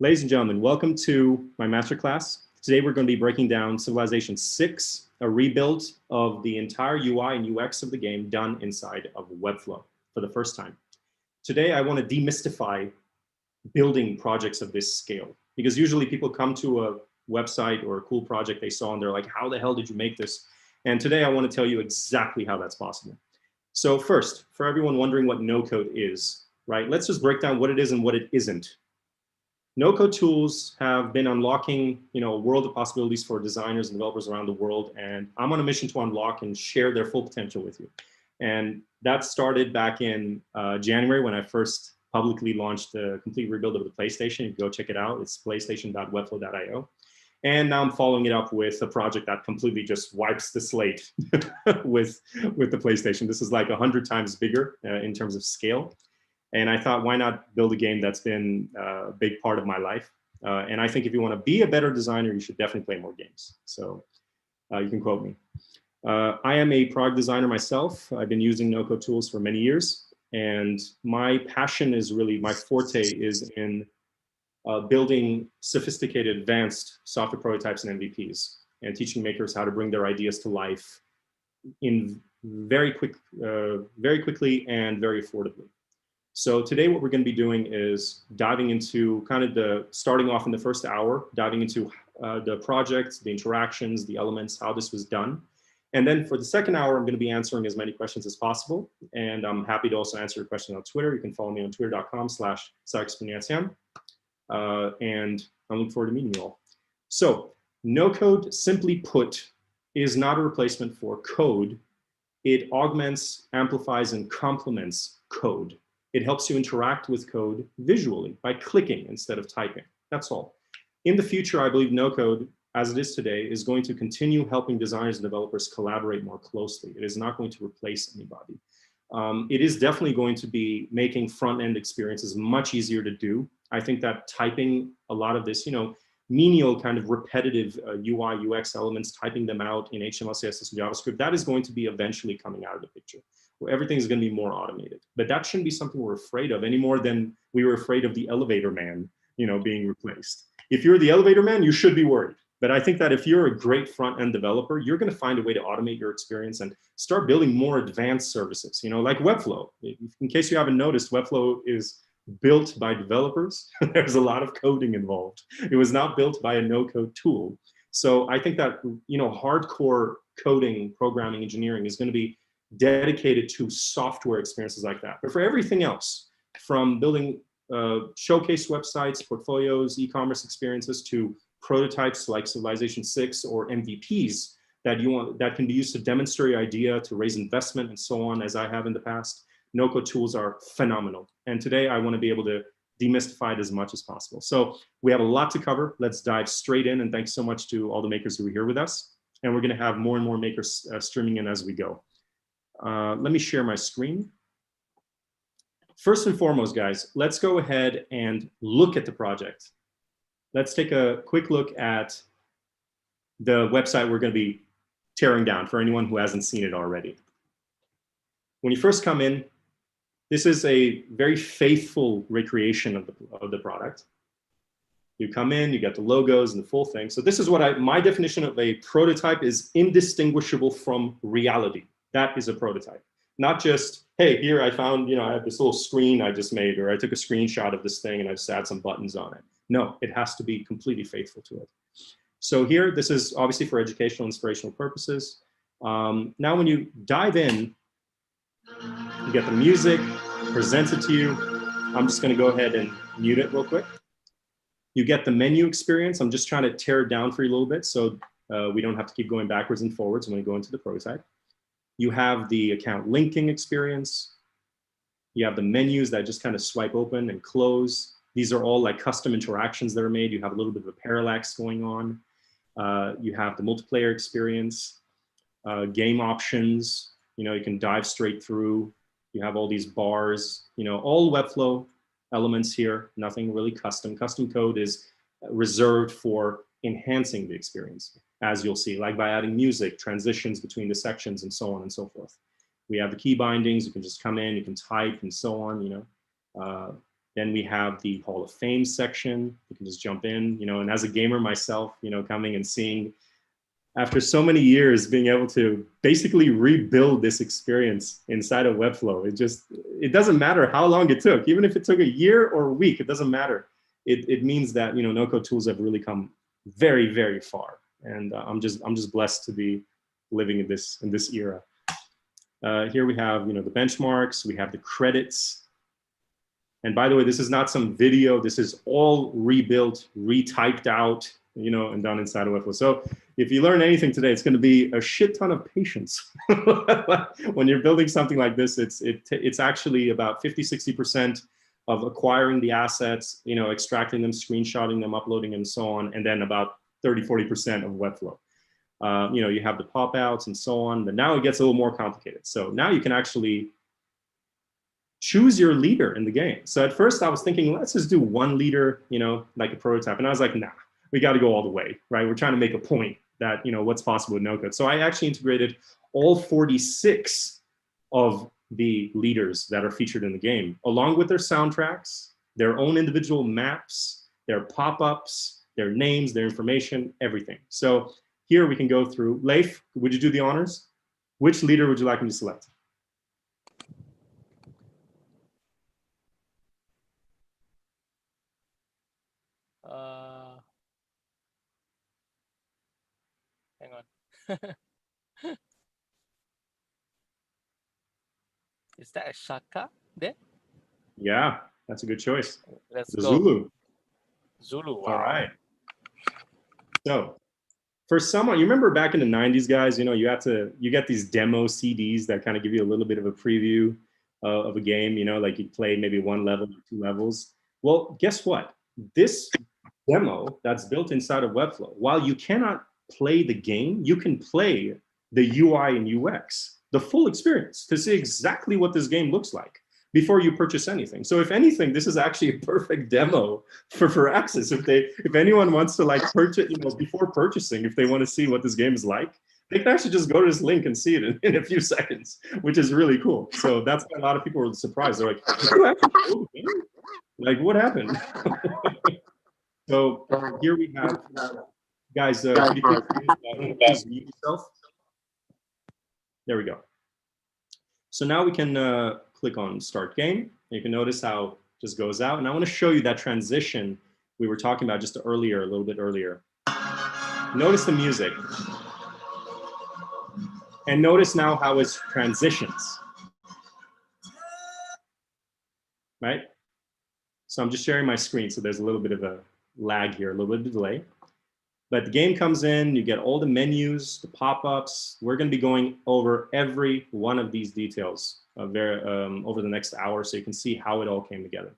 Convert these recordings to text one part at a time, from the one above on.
Ladies and gentlemen, welcome to my masterclass. Today we're going to be breaking down Civilization 6, a rebuild of the entire UI and UX of the game done inside of Webflow for the first time. Today I want to demystify building projects of this scale, because usually people come to a website or a cool project they saw and they're like, how the hell did you make this? And today I want to tell you exactly how that's possible. So first, for everyone wondering what no-code is, right? Let's just break down what it is and what it isn't. No-code tools have been unlocking, a world of possibilities for designers and developers around the world, and I'm on a mission to unlock and share their full potential with you. And that started back in January when I first publicly launched the complete rebuild of the PlayStation. You can go check it out. It's playstation.webflow.io. And now I'm following it up with a project that completely just wipes the slate with the PlayStation. This is like 100 times bigger in terms of scale. And I thought, why not build a game that's been a big part of my life? And I think if you want to be a better designer, you should definitely play more games. So you can quote me. I am a product designer myself. I've been using no-code tools for many years. And my passion is really, my forte is in building sophisticated, advanced software prototypes and MVPs, and teaching makers how to bring their ideas to life in very quickly and very affordably. So today what we're going to be doing is diving into starting off in the first hour, diving into the project, the interactions, the elements, how this was done. And then for the second hour, I'm going to be answering as many questions as possible. And I'm happy to also answer your questions on Twitter. You can follow me on twitter.com/Sarkis. And I'm looking forward to meeting you all. So no-code, simply put, is not a replacement for code. It augments, amplifies, and complements code. It helps you interact with code visually by clicking instead of typing. That's all. In the future, I believe no-code, as it is today, is going to continue helping designers and developers collaborate more closely. It is not going to replace anybody. It is definitely going to be making front-end experiences much easier to do. I think that typing a lot of this, menial kind of repetitive UI, UX elements, typing them out in HTML, CSS, and JavaScript, that is going to be eventually coming out of the picture, where everything is going to be more automated. But that shouldn't be something we're afraid of any more than we were afraid of the elevator man, being replaced. If you're the elevator man, you should be worried. But I think that if you're a great front-end developer, you're going to find a way to automate your experience and start building more advanced services, like Webflow. In case you haven't noticed, Webflow is built by developers. There's a lot of coding involved. It was not built by a no-code tool. So I think that, hardcore coding, programming, engineering is going to be dedicated to software experiences like that. But for everything else, from building showcase websites, portfolios, e-commerce experiences, to prototypes like Civilization 6 or MVPs that can be used to demonstrate your idea, to raise investment, and so on, as I have in the past, no-code tools are phenomenal. And today I want to be able to demystify it as much as possible. So we have a lot to cover. Let's dive straight in. And thanks so much to all the makers who are here with us. And we're going to have more and more makers streaming in as we go. Let me share my screen. First and foremost, guys, let's go ahead and look at the project. Let's take a quick look at the website we're going to be tearing down for anyone who hasn't seen it already. When you first come in, this is a very faithful recreation of the product. You come in, you get the logos and the full thing. So this is what my definition of a prototype is: indistinguishable from reality. That is a prototype. Not just, hey, here I found, I have this little screen I just made, or I took a screenshot of this thing and I just add some buttons on it. No, it has to be completely faithful to it. So here, this is obviously for educational, inspirational purposes. Now, when you dive in, you get the music presented to you. I'm just going to go ahead and mute it real quick. You get the menu experience. I'm just trying to tear it down for you a little bit so we don't have to keep going backwards and forwards when we go into the prototype. You have the account linking experience. You have the menus that just kind of swipe open and close. These are all like custom interactions that are made. You have a little bit of a parallax going on. You have the multiplayer experience, game options. You can dive straight through. You have all these bars, all Webflow elements here, nothing really custom. Custom code is reserved for enhancing the experience, as you'll see, like by adding music, transitions between the sections, and so on and so forth. We have the key bindings. You can just come in, you can type, and so on, Then we have the Hall of Fame section. You can just jump in, you know, and as a gamer myself, you know, coming and seeing, after so many years, being able to basically rebuild this experience inside of Webflow. It doesn't matter how long it took, even if it took a year or a week, it doesn't matter. It means that, you know, no-code tools have really come very, very far. And I'm just blessed to be living in this era. Here we have, you know, the benchmarks, we have the credits. And by the way, this is not some video, this is all rebuilt, retyped out, you know, and done inside of Webflow. So if you learn anything today, it's going to be a shit ton of patience. When you're building something like this, it's actually about 50–60% of acquiring the assets, you know, extracting them, screenshotting them, uploading them, and so on, and then about 30–40% of Webflow. You know, you have the pop outs and so on, but now it gets a little more complicated. So now you can actually choose your leader in the game. So at first I was thinking, let's just do one leader, you know, like a prototype. And I was like, nah, we got to go all the way, right? We're trying to make a point that, you know, what's possible with no code. So I actually integrated all 46 of the leaders that are featured in the game, along with their soundtracks, their own individual maps, their pop-ups, their names, their information, everything. So here we can go through. Leif, would you do the honors? Which leader would you like me to select? Hang on. Is that a Shaka there? Yeah, that's a good choice. Let's the go. Zulu. Zulu. Wow. All right. So for someone, you remember back in the 90s, guys, you know, you get these demo CDs that kind of give you a little bit of a preview of a game, you know, like you play maybe one level or two levels. Well, guess what? This demo that's built inside of Webflow, while you cannot play the game, you can play the UI and UX, the full experience, to see exactly what this game looks like before you purchase anything. So if anything, this is actually a perfect demo for access. If anyone wants to like purchase, you know, before purchasing, if they want to see what this game is like, they can actually just go to this link and see it in a few seconds, which is really cool. So that's why a lot of people were surprised. They're like, did you actually build the game? Like, what happened? So here we have, guys, could you please mute yourself? There we go. So now we can click on Start Game. You can notice how it just goes out. And I want to show you that transition we were talking about just earlier, a little bit earlier. Notice the music. And notice now how it transitions. Right? So I'm just sharing my screen, so there's a little bit of a lag here, a little bit of delay. But the game comes in, you get all the menus, the pop-ups. We're going to be going over every one of these details over the next hour, so you can see how it all came together.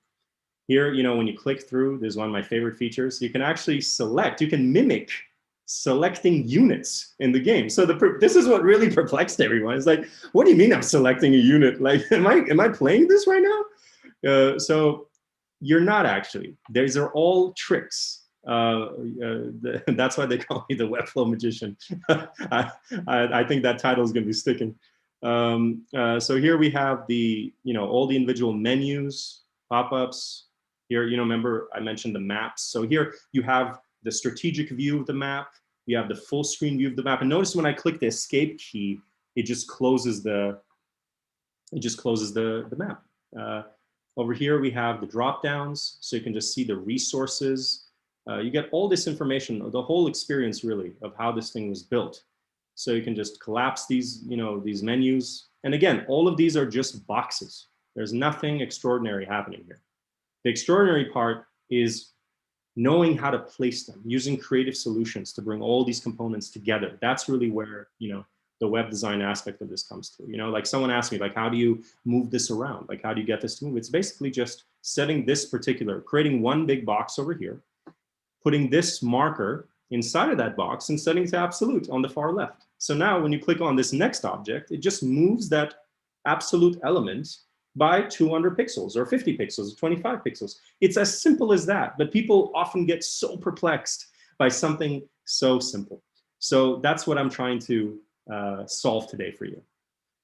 Here, you know, when you click through, there's one of my favorite features. You can actually select, you can mimic selecting units in the game. So this is what really perplexed everyone. It's like, what do you mean I'm selecting a unit? Like, am I playing this right now? So you're not actually. These are all tricks. That's why they call me the Webflow magician. I think that title is going to be sticking. So here we have the, you know, all the individual menus, pop-ups. Here, you know, remember I mentioned the maps. So here you have the strategic view of the map. You have the full screen view of the map. And notice when I click the escape key, it just closes the map. Over here we have the drop downs, so you can just see the resources. You get all this information, the whole experience really of how this thing was built. So you can just collapse these, you know, these menus. And again, all of these are just boxes. There's nothing extraordinary happening here. The extraordinary part is knowing how to place them, using creative solutions to bring all these components together. That's really where, you know, the web design aspect of this comes through. You know, like someone asked me, like, how do you move this around? Like, how do you get this to move? It's basically just setting this particular, creating one big box over here, putting this marker inside of that box and setting to absolute on the far left. So now when you click on this next object, it just moves that absolute element by 200 pixels or 50 pixels or 25 pixels. It's as simple as that, but people often get so perplexed by something so simple. So that's what I'm trying to solve today for you.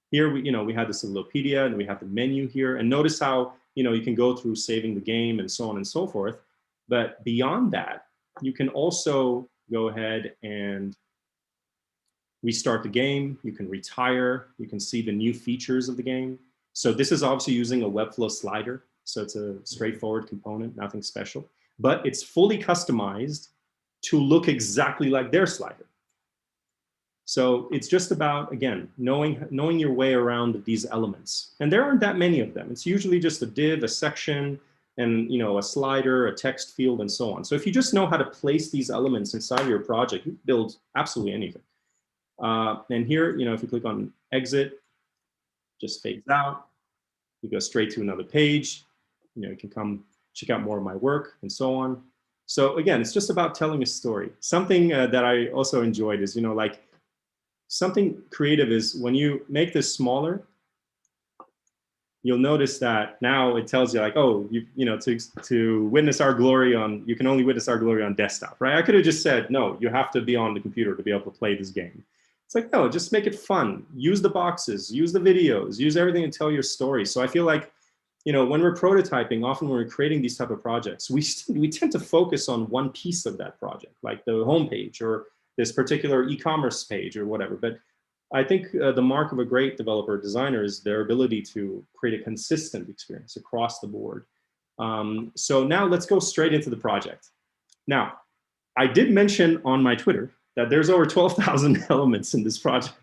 Here we had the Cyclopedia and we have the menu here, and notice how you know, you can go through saving the game and so on and so forth. But beyond that, you can also go ahead and restart the game. You can retire. You can see the new features of the game. So this is obviously using a Webflow slider. So it's a straightforward component, nothing special, but it's fully customized to look exactly like their slider. So it's just about, again, knowing your way around these elements. And there aren't that many of them. It's usually just a div, a section, and, you know, a slider, a text field, and so on. So if you just know how to place these elements inside of your project, you can build absolutely anything. And here, you know, if you click on exit, just fades out. You go straight to another page. You know, you can come check out more of my work and so on. So again, it's just about telling a story. Something that I also enjoyed is, you know, like something creative is when you make this smaller, you'll notice that now it tells you like, oh, you know, to witness our glory on, you can only witness our glory on desktop, right? I could have just said, no, you have to be on the computer to be able to play this game. It's like, no, just make it fun. Use the boxes, use the videos, use everything to tell your story. So I feel like, you know, when we're prototyping, often when we're creating these type of projects, we tend to focus on one piece of that project, like the homepage or this particular e-commerce page or whatever. But I think the mark of a great developer designer is their ability to create a consistent experience across the board. So now let's go straight into the project. Now, I did mention on my Twitter that there's over 12,000 elements in this project.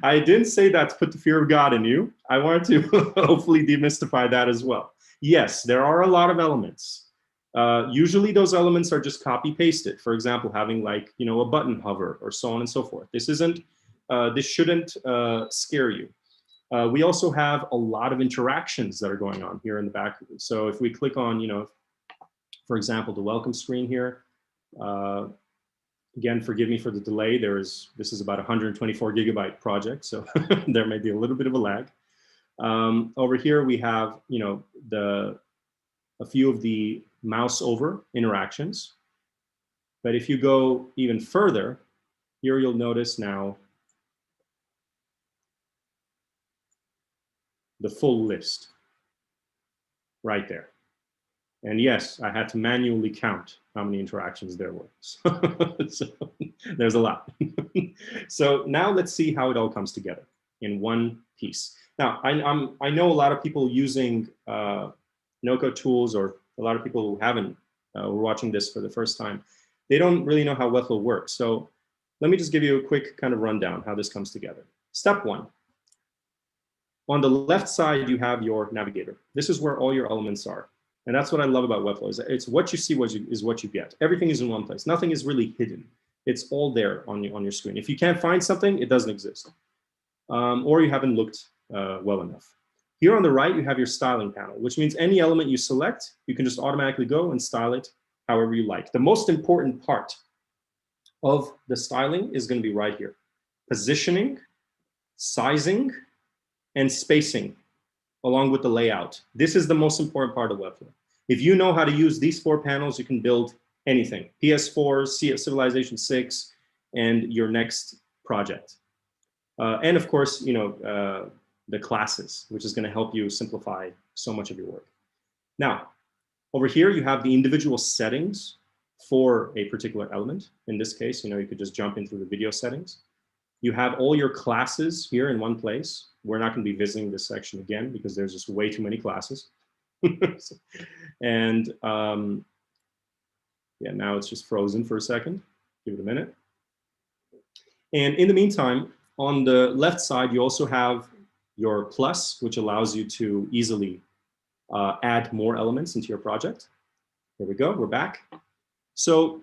I didn't say that to put the fear of God in you. I wanted to hopefully demystify that as well. Yes, there are a lot of elements. Usually those elements are just copy pasted. For example, having like, you know, a button hover or so on and so forth. This shouldn't scare you. We also have a lot of interactions that are going on here in the back. So if we click on, you know, for example, the welcome screen here, again, forgive me for the delay. This is about 124 gigabyte project, so there may be a little bit of a lag. Over here, we have, you know, a few of the mouse over interactions. But if you go even further, here you'll notice now the full list right there. And yes, I had to manually count how many interactions there were. So there's a lot. So now let's see how it all comes together in one piece. Now, I know a lot of people using no-code tools, or a lot of people who haven't, were watching this for the first time. They don't really know how Webflow works. So let me just give you a quick kind of rundown how this comes together. Step one. On the left side, you have your navigator. This is where all your elements are. And that's what I love about Webflow, is it's what you see is what you get. Everything is in one place. Nothing is really hidden. It's all there on your screen. If you can't find something, it doesn't exist. Or you haven't looked well enough. Here on the right, you have your styling panel, which means any element you select, you can just automatically go and style it however you like. The most important part of the styling is going to be right here. Positioning, sizing, and spacing, along with the layout. This is the most important part of Webflow. If you know how to use these 4 panels, you can build anything. PS4, Civilization 6, and your next project. And of course, you know, the classes, which is going to help you simplify so much of your work. Now, over here, you have the individual settings for a particular element. In this case, you know, you could just jump into the video settings. You have all your classes here in one place. We're not going to be visiting this section again because there's just way too many classes. And yeah, now it's just frozen for a second. Give it a minute. And in the meantime, on the left side, you also have your plus, which allows you to easily add more elements into your project. Here we go, we're back. So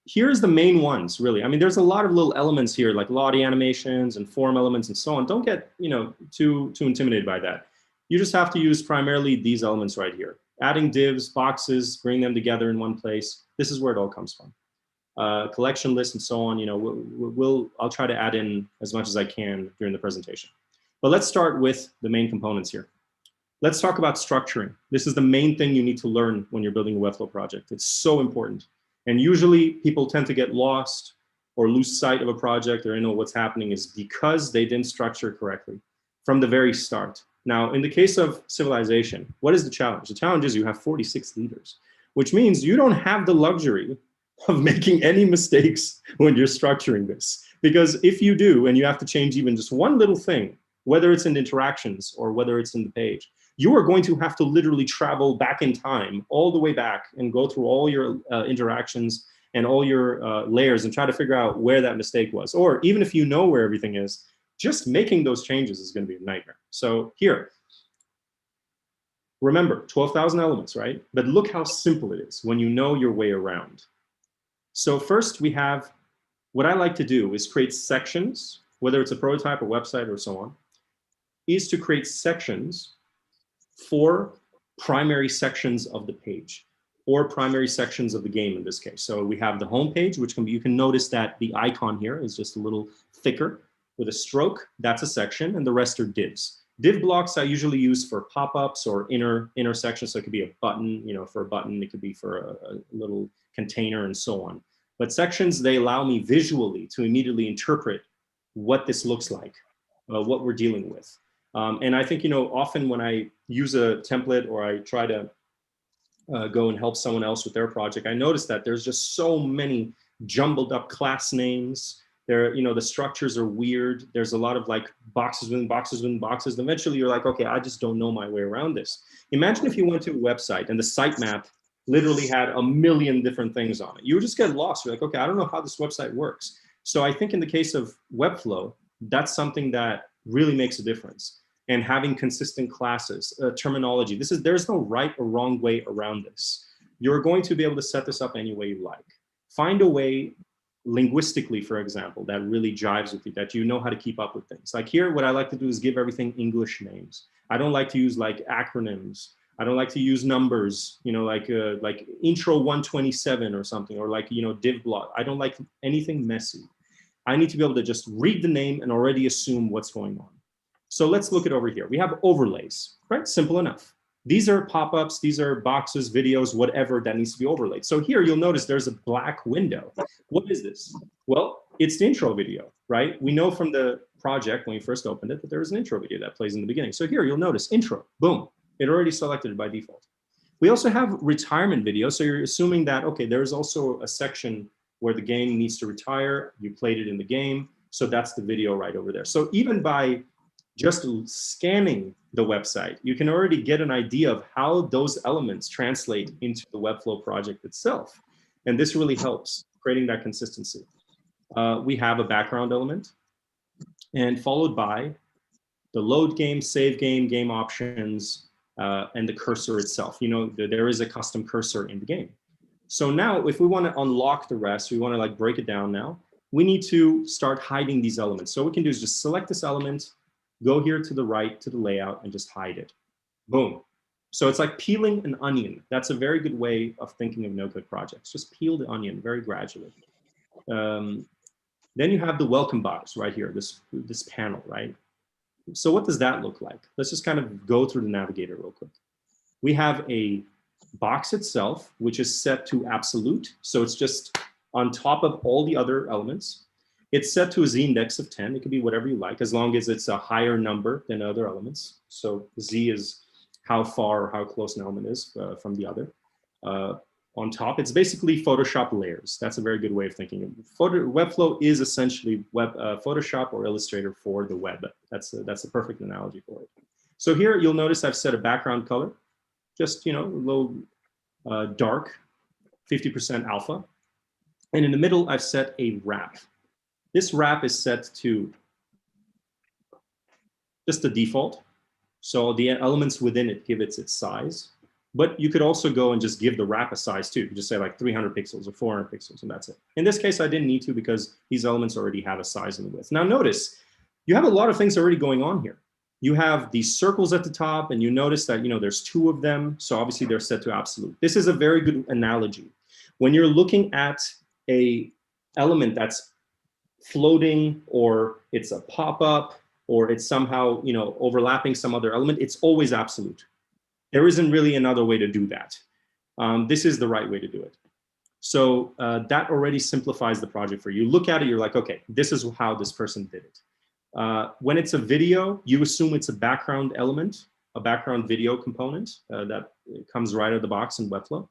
here's the main ones, really. I mean, there's a lot of little elements here, like Lottie animations and form elements and so on. Don't get, you know, too intimidated by that. You just have to use primarily these elements right here. Adding divs, boxes, bring them together in one place. This is where it all comes from. Collection lists and so on, you know, I'll try to add in as much as I can during the presentation. But let's start with the main components here. Let's talk about structuring. This is the main thing you need to learn when you're building a Webflow project. It's so important. And usually people tend to get lost or lose sight of a project or know what's happening is because they didn't structure correctly from the very start. Now, in the case of civilization, what is the challenge? The challenge is you have 46 leaders, which means you don't have the luxury of making any mistakes when you're structuring this. Because if you do, and you have to change even just one little thing, whether it's in the interactions or whether it's in the page, you are going to have to literally travel back in time, all the way back, and go through all your interactions and all your layers and try to figure out where that mistake was. Or even if you know where everything is, just making those changes is going to be a nightmare. So here, remember, 12,000 elements, right? But look how simple it is when you know your way around. So first we have, what I like to do is create sections, whether it's a prototype or website or so on, is to create sections for primary sections of the page or primary sections of the game in this case. So we have the home page, which can be, you can notice that the icon here is just a little thicker with a stroke. That's a section, and the rest are divs. Div blocks I usually use for pop-ups or inner sections. So it could be a button, you know, for a button, it could be for a little container and so on. But sections, they allow me visually to immediately interpret what this looks like, what we're dealing with. And I think, you know, often when I use a template or I try to go and help someone else with their project, I notice that there's just so many jumbled up class names. There, you know, the structures are weird. There's a lot of like boxes within boxes within boxes. And eventually you're like, okay, I just don't know my way around this. Imagine if you went to a website and the sitemap literally had a million different things on it. You would just get lost. You're like, okay, I don't know how this website works. So I think in the case of Webflow, that's something that really makes a difference. And having consistent classes, terminology. There's no right or wrong way around this. You're going to be able to set this up any way you like. Find a way linguistically, for example, that really jives with you, that you know how to keep up with things. Like here, what I like to do is give everything English names. I don't like to use like acronyms. I don't like to use numbers, you know, like intro 127 or something, or like, you know, div block. I don't like anything messy. I need to be able to just read the name and already assume what's going on. So let's look at over here. We have overlays, right? Simple enough. These are pop-ups, these are boxes, videos, whatever that needs to be overlaid. So here you'll notice there's a black window. What is this? Well, it's the intro video, right? We know from the project when we first opened it that there is an intro video that plays in the beginning. So here you'll notice intro, boom. It already selected it by default. We also have retirement video. So you're assuming that, okay, there's also a section where the game needs to retire. You played it in the game. So that's the video right over there. So even by just scanning the website, you can already get an idea of how those elements translate into the Webflow project itself. And this really helps creating that consistency. We have a background element, and followed by the load game, save game, game options, and the cursor itself. You know, there is a custom cursor in the game. So now if we want to unlock the rest, we want to like break it down now, we need to start hiding these elements. So what we can do is just select this element, go here to the right to the layout and just hide it. Boom. So it's like peeling an onion. That's a very good way of thinking of no-code projects. Just peel the onion very gradually. Then you have the welcome box right here, this panel, right? So what does that look like? Let's just kind of go through the navigator real quick. We have a box itself, which is set to absolute. So it's just on top of all the other elements. It's set to a Z index of 10. It could be whatever you like, as long as it's a higher number than other elements. So Z is how far or how close an element is from the other. On top, it's basically Photoshop layers. That's a very good way of thinking of it. Webflow is essentially Photoshop or Illustrator for the web. That's a perfect analogy for it. So here you'll notice I've set a background color, just, you know, a little dark, 50% alpha. And in the middle, I've set a wrap. This wrap is set to just the default. So the elements within it give it its size. But you could also go and just give the wrap a size too. You just say like 300 pixels or 400 pixels, and that's it. In this case, I didn't need to because these elements already have a size and a width. Now notice, you have a lot of things already going on here. You have these circles at the top, and you notice that, you know, there's 2 of them. So obviously they're set to absolute. This is a very good analogy. When you're looking at a element that's floating, or it's a pop-up, or it's somehow, you know, overlapping some other element, it's always absolute. There isn't really another way to do that. This is the right way to do it. So that already simplifies the project for you. Look at it, you're like, okay, this is how this person did it. When it's a video, you assume it's a background element, a background video component that comes right out of the box in Webflow.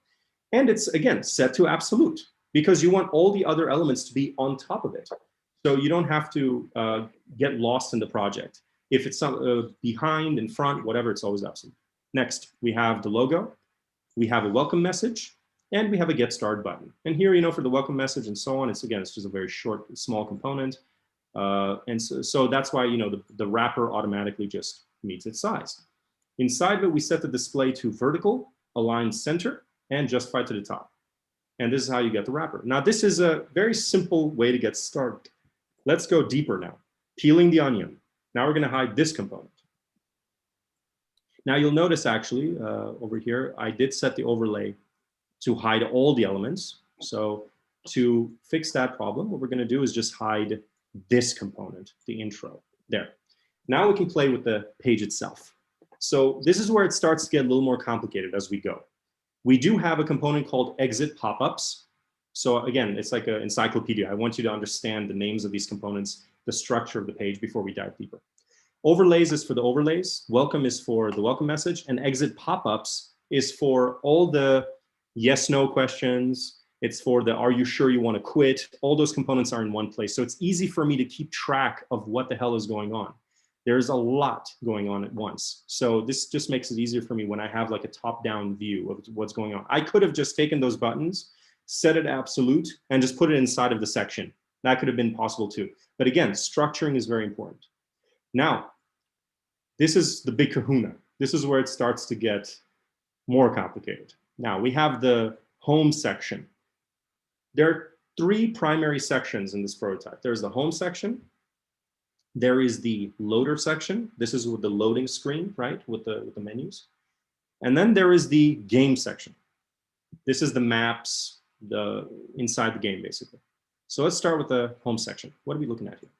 And it's, again, set to absolute because you want all the other elements to be on top of it. So you don't have to get lost in the project. If it's behind, in front, whatever, it's always absolute. Next, we have the logo. We have a welcome message, and we have a get started button. And here, you know, for the welcome message and so on, it's, again, it's just a very short, small component. And so that's why, you know, the wrapper automatically just meets its size. Inside of it, we set the display to vertical, align center, and justify to the top. And this is how you get the wrapper. Now, this is a very simple way to get started. Let's go deeper now. Peeling the onion. Now we're going to hide this component. Now you'll notice actually over here, I did set the overlay to hide all the elements. So to fix that problem, what we're going to do is just hide this component, the intro, there. Now we can play with the page itself. So this is where it starts to get a little more complicated as we go. We do have a component called exit pop-ups. So again, it's like an encyclopedia. I want you to understand the names of these components, the structure of the page before we dive deeper. Overlays is for the overlays. Welcome is for the welcome message. And exit pop-ups is for all the yes, no questions. It's for the, are you sure you want to quit? All those components are in one place. So it's easy for me to keep track of what the hell is going on. There's a lot going on at once. So this just makes it easier for me when I have like a top-down view of what's going on. I could have just taken those buttons, set it absolute, and just put it inside of the section. That could have been possible too. But again, structuring is very important. Now, this is the big kahuna. This is where it starts to get more complicated. Now, we have the home section. There are three primary sections in this prototype. There's the home section. There is the loader section. This is with the loading screen, right, with the menus. And then there is the game section. This is the maps, inside the game, basically. So let's start with the home section. What are we looking at here?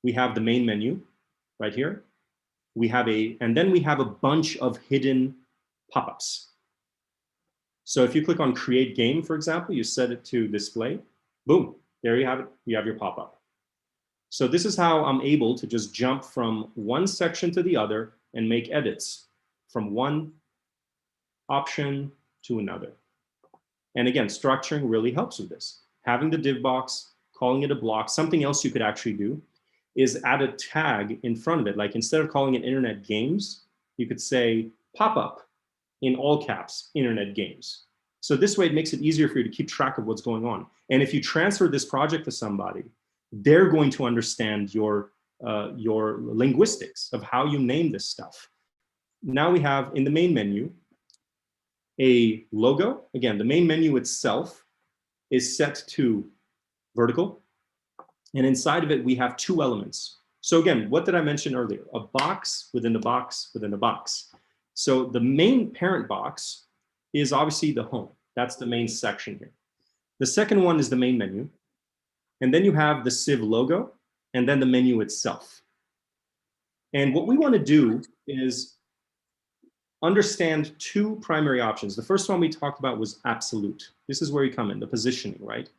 We have the main menu right here. And then we have a bunch of hidden pop-ups. So if you click on create game, for example, you set it to display, boom, there you have it, you have your pop-up. So this is how I'm able to just jump from one section to the other and make edits from one option to another. And again, structuring really helps with this. Having the div box, calling it a block. Something else you could actually do is add a tag in front of it. Like instead of calling it internet games, you could say pop-up in all caps, internet games. So this way it makes it easier for you to keep track of what's going on. And if you transfer this project to somebody, they're going to understand your linguistics of how you name this stuff. Now we have in the main menu a logo. Again, the main menu itself is set to vertical. And inside of it, we have two elements. So again, what did I mention earlier? A box within the box within the box. So the main parent box is obviously the home. That's the main section here. The second one is the main menu. And then you have the Civ logo and then the menu itself. And what we want to do is understand two primary options. The first one we talked about was absolute. This is where you come in, the positioning, right?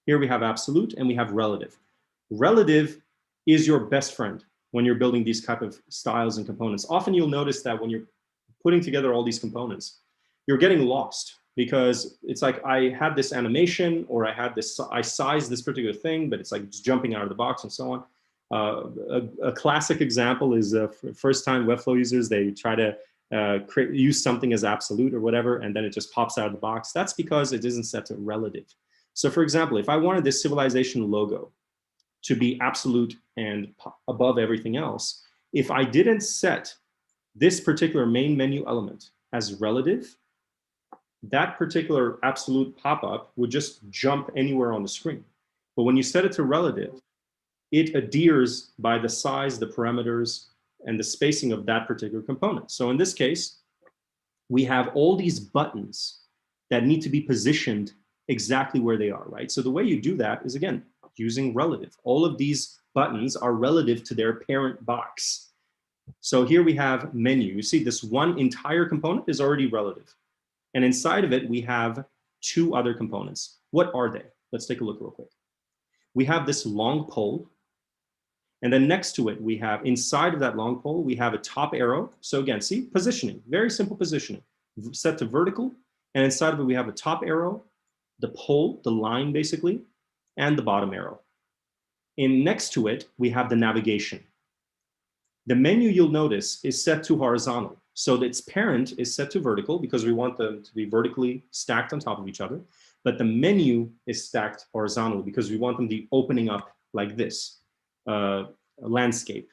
Here we have absolute and we have relative. Relative is your best friend when you're building these type of styles and components. Often you'll notice that when you're putting together all these components, you're getting lost because it's like I had this animation or I sized this particular thing, but it's like just jumping out of the box and so on. A classic example is first-time Webflow users, they try to use something as absolute or whatever, and then it just pops out of the box. That's because it isn't set to relative. So for example, if I wanted this civilization logo to be absolute and above everything else, if I didn't set this particular main menu element as relative, that particular absolute pop-up would just jump anywhere on the screen. But when you set it to relative, it adheres by the size, the parameters, and the spacing of that particular component. So in this case, we have all these buttons that need to be positioned exactly where they are, right? So the way you do that is, again, using relative. All of these buttons are relative to their parent box. So here we have menu. You see this one entire component is already relative. And inside of it, we have two other components. What are they? Let's take a look real quick. We have this long pole. And then next to it, we have inside of that long pole, we have a top arrow. So again, see, positioning, very simple positioning, set to vertical. And inside of it, we have a top arrow, the pole, the line basically, and the bottom arrow. In next to it, we have the navigation. The menu, you'll notice, is set to horizontal. So its parent is set to vertical because we want them to be vertically stacked on top of each other. But the menu is stacked horizontally because we want them to be opening up like this, a landscape.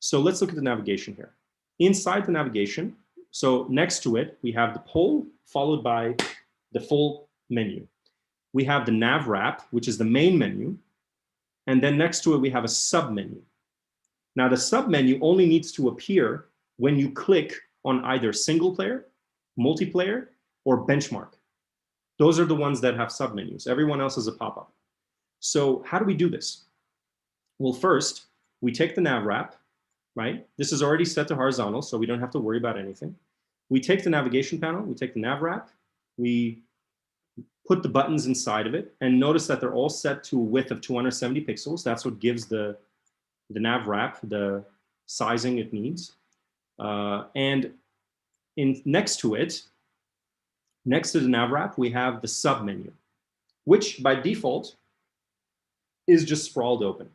So let's look at the navigation here. Inside the navigation, so next to it, we have the pole followed by the full menu. We have the nav wrap, which is the main menu. And then next to it, we have a sub menu. Now the sub menu only needs to appear when you click on either single player, multiplayer, or benchmark. Those are the ones that have submenus. Everyone else is a pop-up. So how do we do this? Well, first, we take the nav wrap, right? This is already set to horizontal, so we don't have to worry about anything. We take the navigation panel, we take the nav wrap, we put the buttons inside of it, and notice that they're all set to a width of 270 pixels. That's what gives the nav wrap the sizing it needs. And next to it, next to the nav wrap, we have the sub menu, which by default is just sprawled open.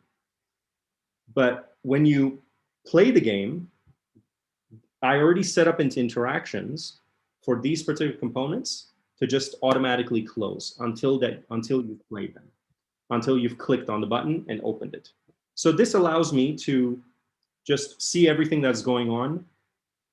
But when you play the game, I already set up into interactions for these particular components to just automatically close until you've played them, until you've clicked on the button and opened it. So this allows me to just see everything that's going on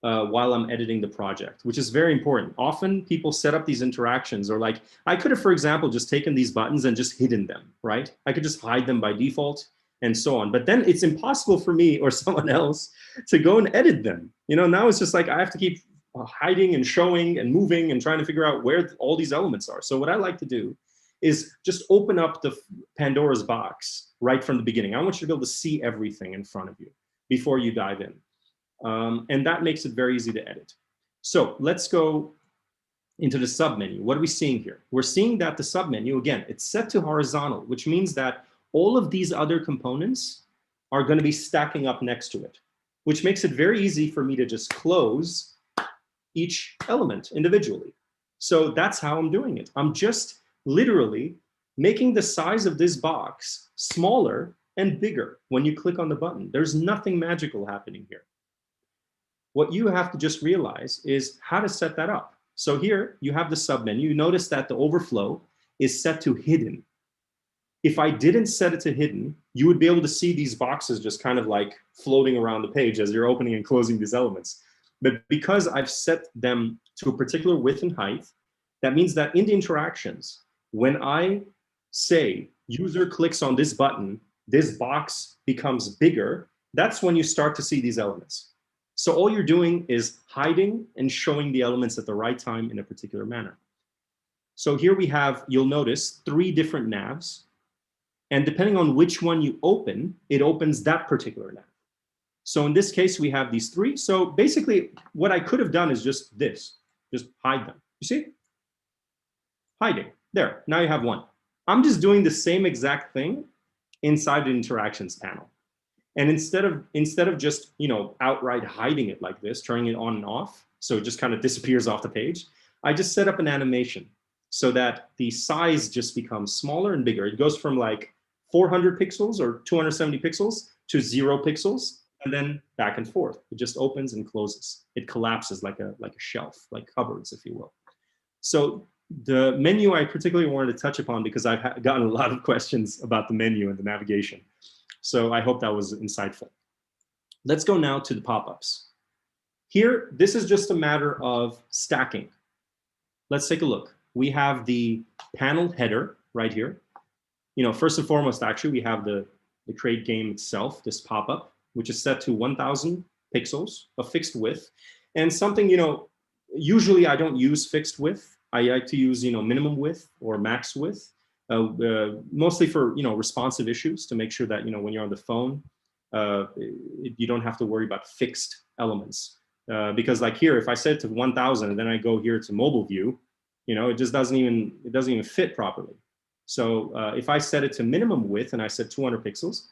while I'm editing the project, which is very important. Often people set up these interactions, or like, I could have, for example, just taken these buttons and just hidden them, right? I could just hide them by default and so on. But then it's impossible for me or someone else to go and edit them. You know, now it's just like I have to keep hiding and showing and moving and trying to figure out where all these elements are. So what I like to do is just open up the Pandora's box right from the beginning. I want you to be able to see everything in front of you before you dive in. And that makes it very easy to edit. So let's go into the submenu. What are we seeing here? We're seeing that the submenu, again, it's set to horizontal, which means that all of these other components are going to be stacking up next to it, which makes it very easy for me to just close each element individually. So that's how I'm doing it. I'm just literally making the size of this box smaller and bigger when you click on the button. There's nothing magical happening here. What you have to just realize is how to set that up. So here you have the submenu. You notice that the overflow is set to hidden. If I didn't set it to hidden, you would be able to see these boxes just kind of like floating around the page as you're opening and closing these elements. But because I've set them to a particular width and height, that means that in the interactions, when I say user clicks on this button, this box becomes bigger, that's when you start to see these elements. So all you're doing is hiding and showing the elements at the right time in a particular manner. So here we have, you'll notice, 3 different navs. And depending on which one you open, it opens that particular nav. So in this case, we have these 3. So basically, what I could have done is just this, just hide them. You see? Hiding. There, now you have 1. I'm just doing the same exact thing inside the interactions panel. And instead of just, you know, outright hiding it like this, turning it on and off, so it just kind of disappears off the page, I just set up an animation so that the size just becomes smaller and bigger. It goes from like 400 pixels or 270 pixels to 0 pixels, and then back and forth. It just opens and closes. It collapses like a shelf, like cupboards, if you will. So the menu I particularly wanted to touch upon because I've gotten a lot of questions about the menu and the navigation. So I hope that was insightful. Let's go now to the pop-ups. Here, this is just a matter of stacking. Let's take a look. We have the panel header right here. You know, first and foremost, actually, we have the create game itself, this pop-up, which is set to 1000 pixels, a fixed width. And something, you know, usually I don't use fixed width. I like to use, you know, minimum width or max width. Mostly for, you know, responsive issues to make sure that, you know, when you're on the phone, you don't have to worry about fixed elements. Because like here, if I set it to 1000 and then I go here to mobile view, you know, it just doesn't even fit properly. So if I set it to minimum width and I set 200 pixels,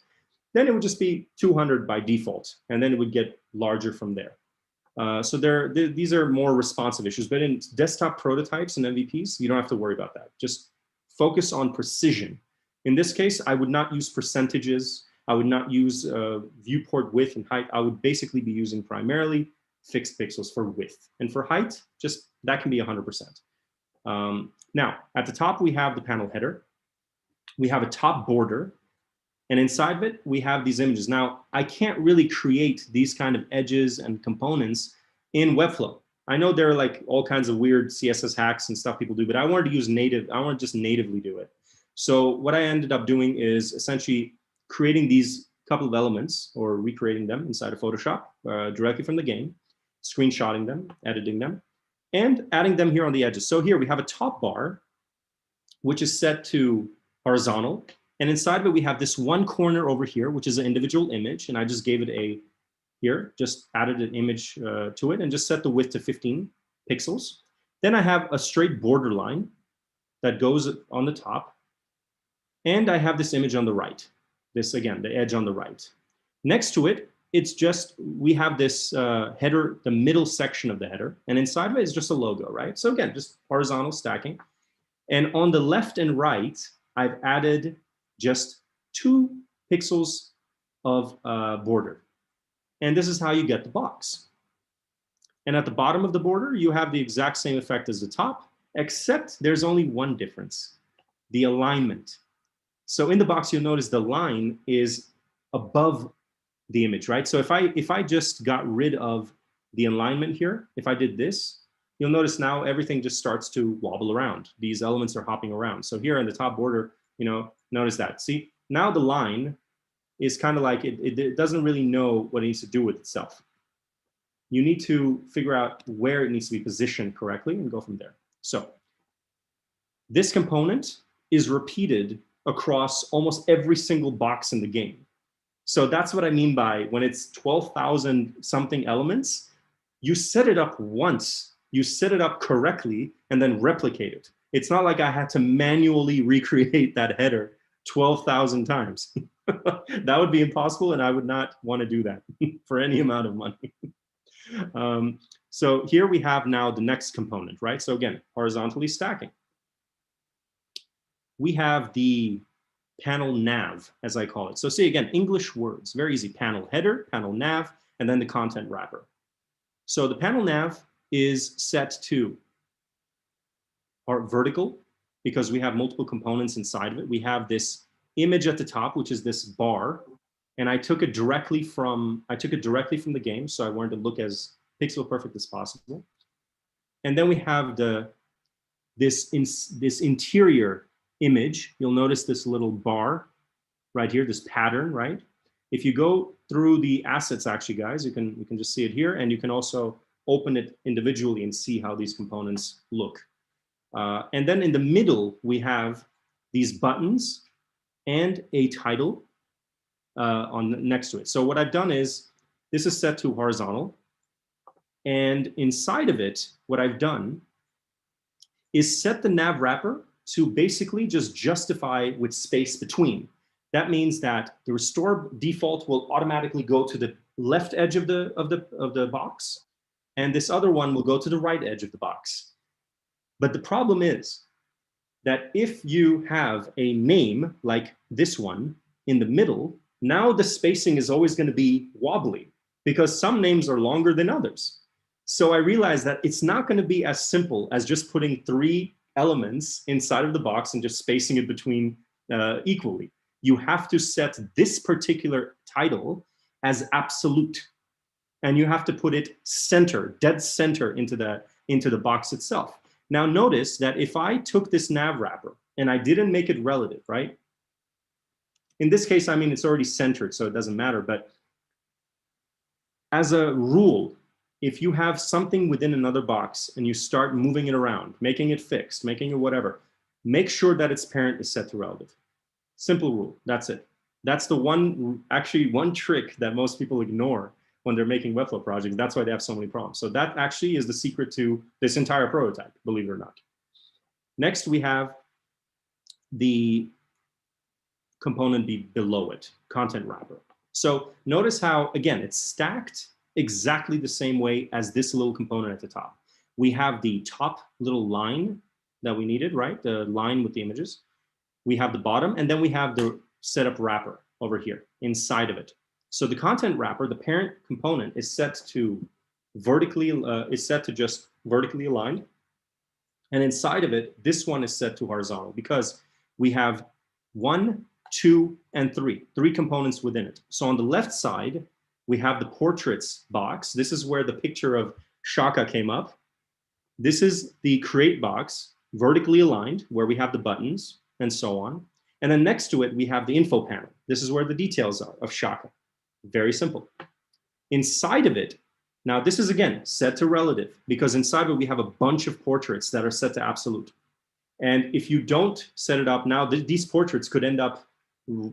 then it would just be 200 by default, and then it would get larger from there. So these are more responsive issues, but in desktop prototypes and MVPs, you don't have to worry about that. Just focus on precision. In this case, I would not use percentages. I would not use viewport width and height. I would basically be using primarily fixed pixels for width. And for height, just that can be 100%. Now, at the top, we have the panel header. We have a top border. And inside of it, we have these images. Now, I can't really create these kind of edges and components in Webflow. I know there are like all kinds of weird CSS hacks and stuff people do, but I wanted to use native. I want to just natively do it. So what I ended up doing is essentially creating these couple of elements or recreating them inside of Photoshop directly from the game, screenshotting them, editing them, and adding them here on the edges. So here we have a top bar, which is set to horizontal. And inside of it, we have this one corner over here, which is an individual image. And I just gave it just added an image to it and just set the width to 15 pixels. Then I have a straight border line that goes on the top. And I have this image on the right. This, again, the edge on the right. Next to it, it's just, we have this header, the middle section of the header. And inside of it is just a logo, right? So again, just horizontal stacking. And on the left and right, I've added just 2 pixels of border. And this is how you get the box. And at the bottom of the border, you have the exact same effect as the top, except there's only one difference, the alignment. So in the box, you'll notice the line is above the image, right? So if I just got rid of the alignment here, if I did this, you'll notice now everything just starts to wobble around. These elements are hopping around. So here in the top border, notice that. See, now the line is kind of like, it doesn't really know what it needs to do with itself. You need to figure out where it needs to be positioned correctly and go from there. So this component is repeated across almost every single box in the game. So that's what I mean by when it's 12,000 something elements, you set it up once, you set it up correctly, and then replicate it. It's not like I had to manually recreate that header 12,000 times. That would be impossible, and I would not want to do that for any amount of money. So here we have now the next component, right? So again, horizontally stacking. We have the panel nav, as I call it. So see, again, English words, very easy. Panel header, panel nav, and then the content wrapper. So the panel nav is set to vertical because we have multiple components inside of it. We have this image at the top, which is this bar, and I took it directly from the game, so I wanted to look as pixel perfect as possible. And then we have this interior image. You'll notice this little bar right here, this pattern, right? If you go through the assets, actually, guys, you can just see it here, and you can also open it individually and see how these components look. And then in the middle, we have these buttons and a title next to it. So what I've done is, this is set to horizontal. And inside of it, what I've done is set the nav wrapper to basically just justify with space between. That means that the restore default will automatically go to the left edge of the box, and this other one will go to the right edge of the box. But the problem is that if you have a name like this one in the middle, now the spacing is always going to be wobbly because some names are longer than others. So I realized that it's not going to be as simple as just putting 3 elements inside of the box and just spacing it between equally. You have to set this particular title as absolute, and you have to put it center, dead center into the box itself. Now notice that if I took this nav wrapper and I didn't make it relative, right? In this case, I mean, it's already centered, so it doesn't matter. But as a rule, if you have something within another box and you start moving it around, making it fixed, making it whatever, make sure that its parent is set to relative. Simple rule, that's it. That's the one trick that most people ignore when they're making Webflow projects. That's why they have so many problems. So that actually is the secret to this entire prototype, believe it or not. Next, we have the component below it, content wrapper. So notice how, again, it's stacked exactly the same way as this little component at the top. We have the top little line that we needed, right? The line with the images. We have the bottom, and then we have the setup wrapper over here inside of it. So the content wrapper, the parent component, is set to just vertically aligned. And inside of it, this one is set to horizontal because we have 1, 2, and 3 components within it. So on the left side, we have the portraits box. This is where the picture of Shaka came up. This is the create box, vertically aligned, where we have the buttons and so on. And then next to it, we have the info panel. This is where the details are of Shaka. Very simple. Inside of it, now this is again set to relative because inside of it, we have a bunch of portraits that are set to absolute. And if you don't set it up now, these portraits could end up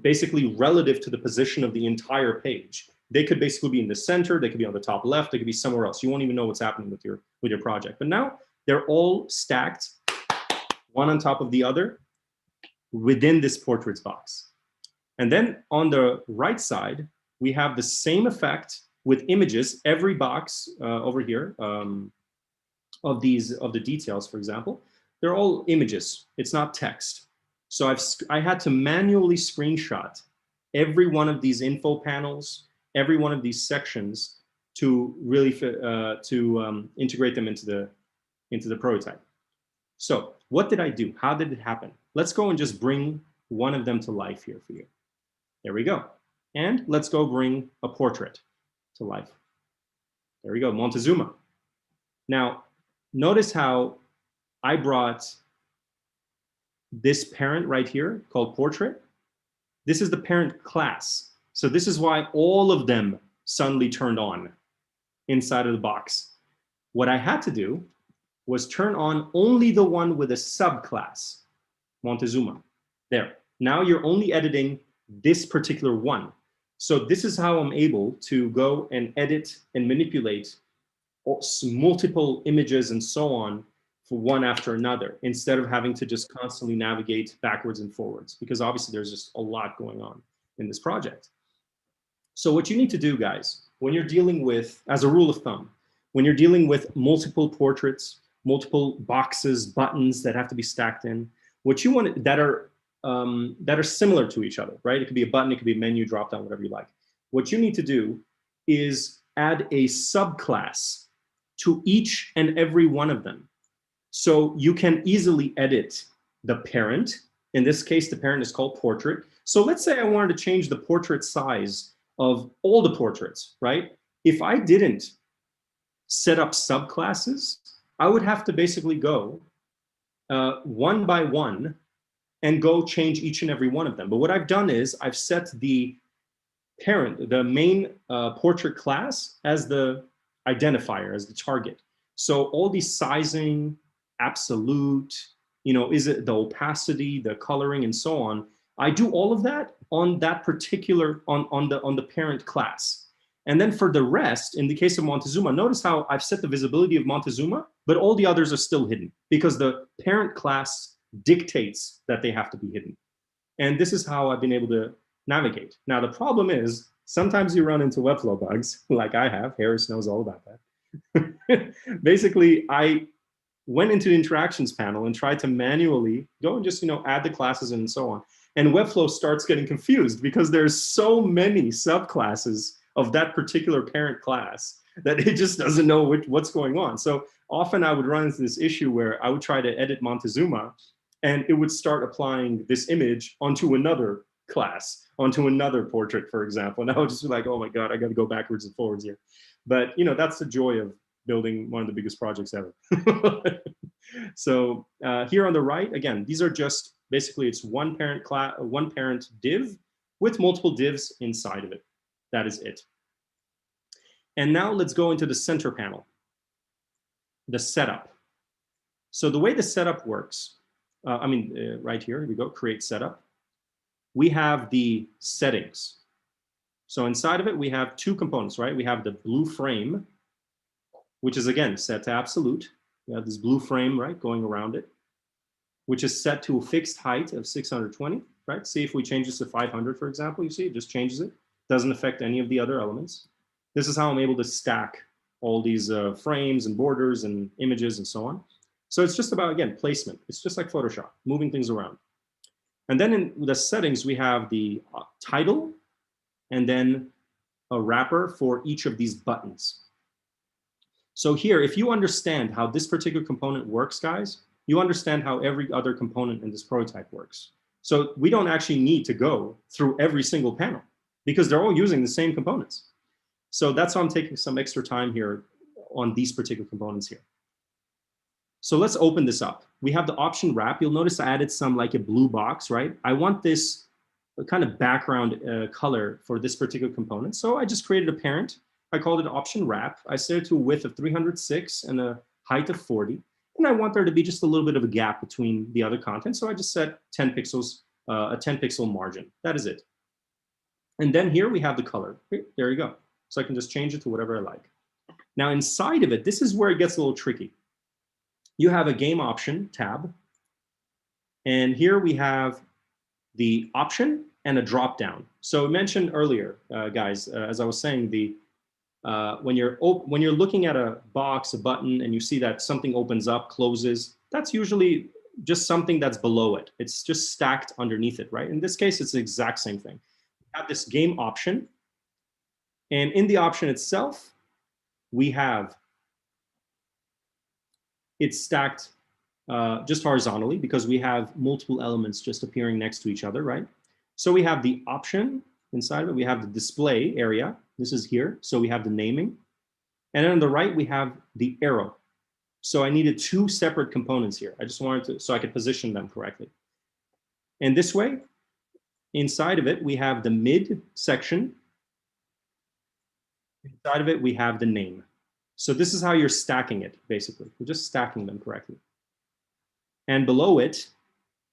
basically relative to the position of the entire page. They could basically be in the center, they could be on the top left, they could be somewhere else. You won't even know what's happening with your project. But now they're all stacked, one on top of the other, within this portraits box. And then on the right side, we have the same effect with images. Every box over here of the details, for example, they're all images. It's not text. So I had to manually screenshot every one of these info panels, every one of these sections to really integrate them into the prototype. So what did I do? How did it happen? Let's go and just bring one of them to life here for you. There we go. And let's go bring a portrait to life. There we go, Montezuma. Now, notice how I brought this parent right here called portrait. This is the parent class. So this is why all of them suddenly turned on inside of the box. What I had to do was turn on only the one with a subclass, Montezuma. There. Now you're only editing this particular one. So this is how I'm able to go and edit and manipulate multiple images and so on for one after another, instead of having to just constantly navigate backwards and forwards, because obviously there's just a lot going on in this project. So what you need to do, guys, when you're dealing with, as a rule of thumb, when you're dealing with multiple portraits, multiple boxes, buttons that have to be stacked in, what you want that are similar to each other, right? It could be a button, it could be a menu, drop down, whatever you like. What you need to do is add a subclass to each and every one of them. So you can easily edit the parent. In this case, the parent is called portrait. So let's say I wanted to change the portrait size of all the portraits, right? If I didn't set up subclasses, I would have to basically go one by one and go change each and every one of them. But what I've done is I've set the parent, the main portrait class, as the identifier, as the target. So all these sizing, absolute, is it the opacity, the coloring, and so on. I do all of that on that particular, on the parent class. And then for the rest, in the case of Montezuma, notice how I've set the visibility of Montezuma, but all the others are still hidden because the parent class dictates that they have to be hidden. And this is how I've been able to navigate. Now, the problem is sometimes you run into Webflow bugs like I have. Harris knows all about that. Basically, I went into the interactions panel and tried to manually go and just, add the classes and so on. And Webflow starts getting confused because there's so many subclasses of that particular parent class that it just doesn't know what's going on. So often I would run into this issue where I would try to edit Montezuma and it would start applying this image onto another class, onto another portrait, for example. And I would just be like, oh my God, I got to go backwards and forwards here. But that's the joy of building one of the biggest projects ever. So here on the right, again, these are just basically it's one parent class, one parent div with multiple divs inside of it. That is it. And now let's go into the center panel, the setup. So the way the setup works, right here we go, create setup. We have the settings. So inside of it, we have two components, right? We have the blue frame, which is again set to absolute. We have this blue frame, right, going around it, which is set to a fixed height of 620, right? See if we change this to 500, for example, you see it just changes it. Doesn't affect any of the other elements. This is how I'm able to stack all these frames and borders and images and so on. So it's just about, again, placement. It's just like Photoshop, moving things around. And then in the settings, we have the title and then a wrapper for each of these buttons. So here, if you understand how this particular component works, guys, you understand how every other component in this prototype works. So we don't actually need to go through every single panel because they're all using the same components. So that's why I'm taking some extra time here on these particular components here. So let's open this up. We have the option wrap. You'll notice I added some like a blue box, right? I want this kind of background color for this particular component. So I just created a parent. I called it option wrap. I set it to a width of 306 and a height of 40. And I want there to be just a little bit of a gap between the other content. So I just set 10 pixels, a 10 pixel margin. That is it. And then here we have the color. There you go. So I can just change it to whatever I like. Now inside of it, this is where it gets a little tricky. You have a game option tab. And here we have the option and a drop down. So I mentioned earlier, guys, as I was saying, when you're looking at a box, a button, and you see that something opens up, closes, that's usually just something that's below it. It's just stacked underneath it, right? In this case, it's the exact same thing. We have this game option. And in the option itself, we have it's stacked just horizontally because we have multiple elements just appearing next to each other, right? So we have the option inside of it. We have the display area. This is here. So we have the naming. And then on the right, we have the arrow. So I needed two separate components here. I just wanted to, so I could position them correctly. And this way, inside of it, we have the mid section. Inside of it, we have the name. So this is how you're stacking it, basically. You're just stacking them correctly. And below it,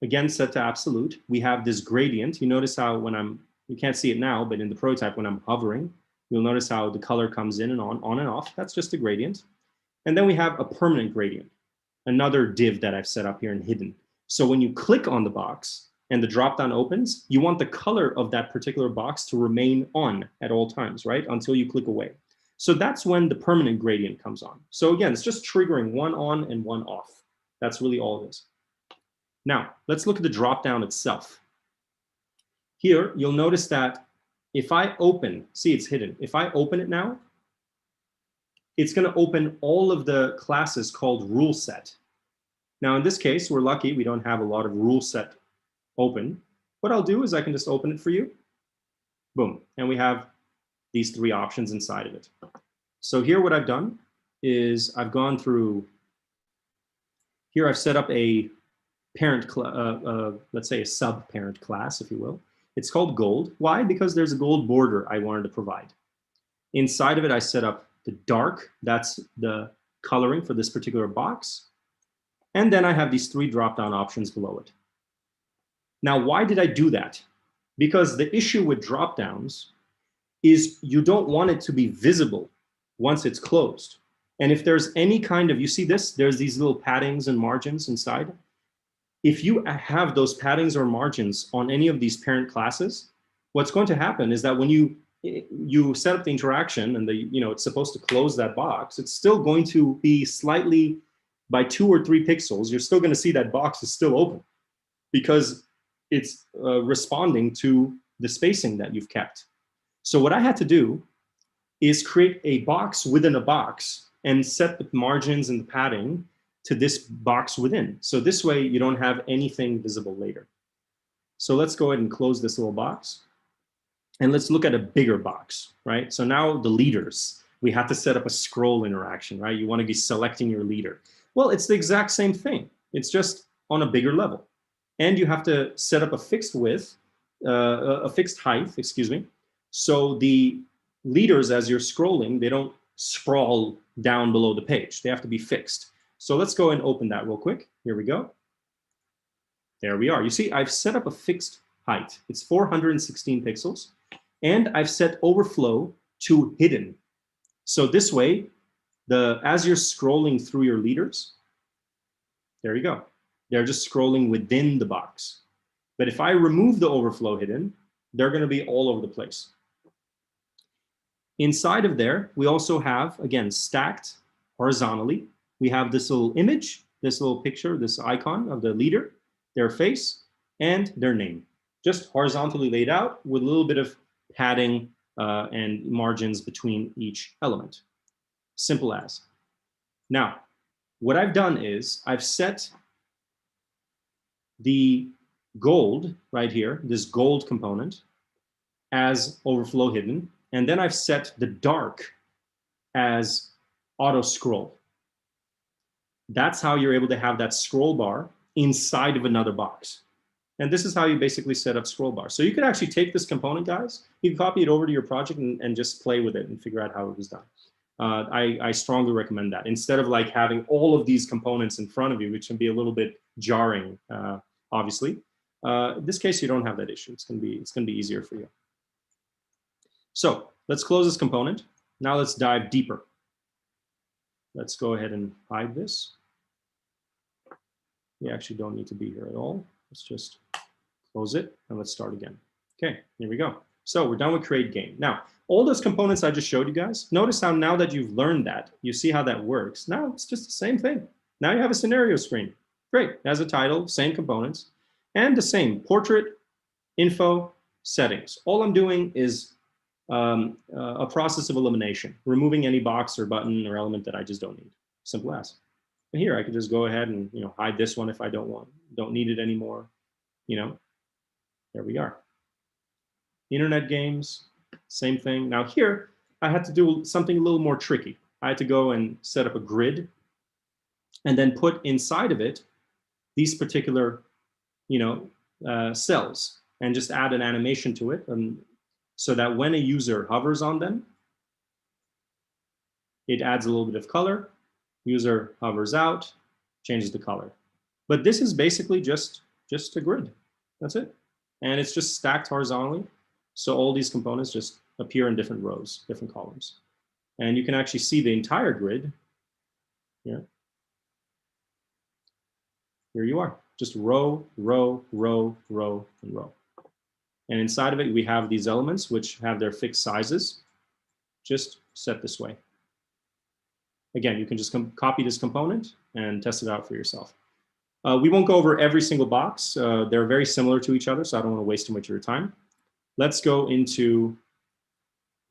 again, set to absolute, we have this gradient. You notice how when you can't see it now, but in the prototype, when I'm hovering, you'll notice how the color comes in and on and off. That's just a gradient. And then we have a permanent gradient, another div that I've set up here and hidden. So when you click on the box and the dropdown opens, you want the color of that particular box to remain on at all times, right? Until you click away. So that's when the permanent gradient comes on. So again, it's just triggering one on and one off. That's really all it is. Now, let's look at the dropdown itself. Here, you'll notice that if I open, see it's hidden. If I open it now, it's going to open all of the classes called rule set. Now, in this case, we're lucky we don't have a lot of rule set open. What I'll do is I can just open it for you. Boom. And we have these three options inside of it. So here what I've done is I've gone through, here I've set up a parent, let's say a sub-parent class, if you will. It's called gold. Why? Because there's a gold border I wanted to provide. Inside of it, I set up the dark. That's the coloring for this particular box. And then I have these three drop-down options below it. Now, why did I do that? Because the issue with drop-downs is you don't want it to be visible once it's closed. And if there's any kind of, you see this, there's these little paddings and margins inside. If you have those paddings or margins on any of these parent classes, what's going to happen is that when you set up the interaction and it's supposed to close that box, it's still going to be slightly by 2 or 3 pixels. You're still going to see that box is still open because it's responding to the spacing that you've kept. So what I had to do is create a box within a box and set the margins and the padding to this box within. So this way you don't have anything visible later. So let's go ahead and close this little box. And let's look at a bigger box, right? So now the leaders, we have to set up a scroll interaction, right? You want to be selecting your leader. Well, it's the exact same thing. It's just on a bigger level. And you have to set up a fixed width, a fixed height, excuse me. So the leaders, as you're scrolling, they don't sprawl down below the page. They have to be fixed. So let's go and open that real quick. Here we go. There we are. You see, I've set up a fixed height. It's 416 pixels. And I've set overflow to hidden. So this way, as you're scrolling through your leaders, there you go. They're just scrolling within the box. But if I remove the overflow hidden, they're going to be all over the place. Inside of there, we also have, again, stacked horizontally. We have this little image, this little picture, this icon of the leader, their face, and their name. Just horizontally laid out with a little bit of padding and margins between each element. Simple as. Now, what I've done is I've set the gold right here, this gold component, as overflow hidden. And then I've set the dark as auto scroll. That's how you're able to have that scroll bar inside of another box. And this is how you basically set up scroll bars. So you could actually take this component, guys, you can copy it over to your project and just play with it and figure out how it was done. I strongly recommend that. Instead of like having all of these components in front of you, which can be a little bit jarring, obviously. In this case, you don't have that issue. It's gonna be easier for you. So let's close this component. Now let's dive deeper. Let's go ahead and hide this. You actually don't need to be here at all. Let's just close it and let's start again. Okay, here we go. So we're done with create game. Now, all those components I just showed you guys, notice how now that you've learned that, you see how that works. Now it's just the same thing. Now you have a scenario screen. Great, it has a title, same components, and the same portrait, info, settings. All I'm doing is a process of elimination, removing any box or button or element that I just don't need. Simple as. And here I could just go ahead and hide this one if I don't need it anymore. There we are. Internet games, same thing. Now here I had to do something a little more tricky. I had to go and set up a grid and then put inside of it these particular cells and just add an animation to it. So that when a user hovers on them, it adds a little bit of color. User hovers out, changes the color. But this is basically just a grid. That's it. And it's just stacked horizontally. So all these components just appear in different rows, different columns. And you can actually see the entire grid. Yeah. Here you are, just row, row, row, row, and row. And inside of it, we have these elements which have their fixed sizes, just set this way. Again, you can just copy this component and test it out for yourself. We won't go over every single box. They're very similar to each other, so I don't want to waste too much of your time. Let's go into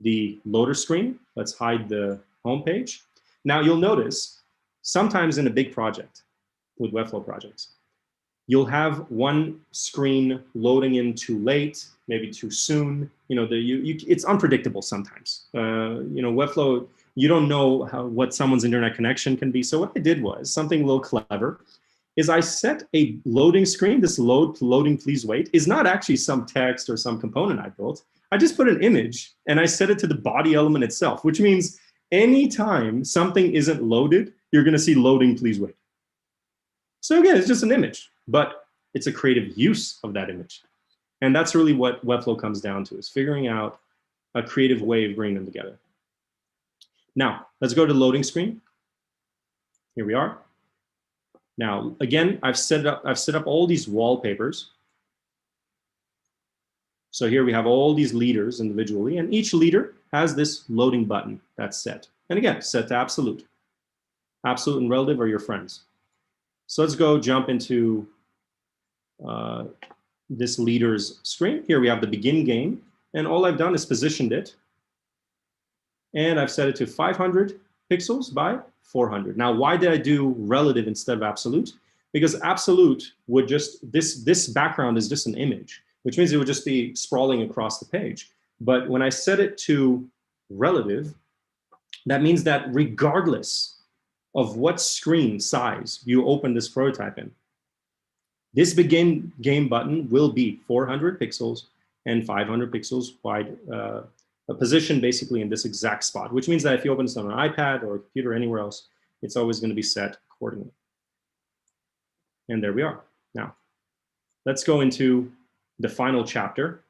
the loader screen. Let's hide the home page. Now you'll notice sometimes in a big project with Webflow projects, you'll have one screen loading in too late, maybe too soon. It's unpredictable sometimes. Webflow, you don't know what someone's internet connection can be. So what I did was something a little clever, is I set a loading screen. This loading please wait is not actually some text or some component I built. I just put an image and I set it to the body element itself, which means anytime something isn't loaded, you're gonna see loading please wait. So again, it's just an image, but it's a creative use of that image. And that's really what Webflow comes down to, is figuring out a creative way of bringing them together. Now, let's go to the loading screen. Here we are. Now, again, I've set up all these wallpapers. So here we have all these leaders individually, and each leader has this loading button that's set. And again, set to absolute. Absolute and relative are your friends. So let's go jump into this leader's screen. Here we have the begin game, and all I've done is positioned it. And I've set it to 500 pixels by 400. Now, why did I do relative instead of absolute? Because absolute would just, this background is just an image, which means it would just be sprawling across the page. But when I set it to relative, that means that regardless of what screen size you open this prototype in, this begin game button will be 400 pixels and 500 pixels wide, a position basically in this exact spot, which means that if you open this on an iPad or a computer or anywhere else, it's always going to be set accordingly. And there we are. Now, let's go into the final chapter,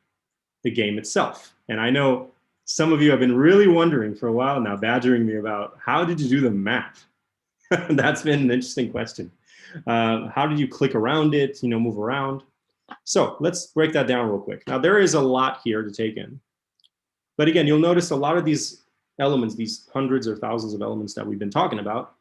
the game itself. And I know some of you have been really wondering for a while now, badgering me about how did you do the math? That's been an interesting question. How did you click around it, move around? So let's break that down real quick. Now, there is a lot here to take in. But again, you'll notice a lot of these elements, these hundreds or thousands of elements that we've been talking about,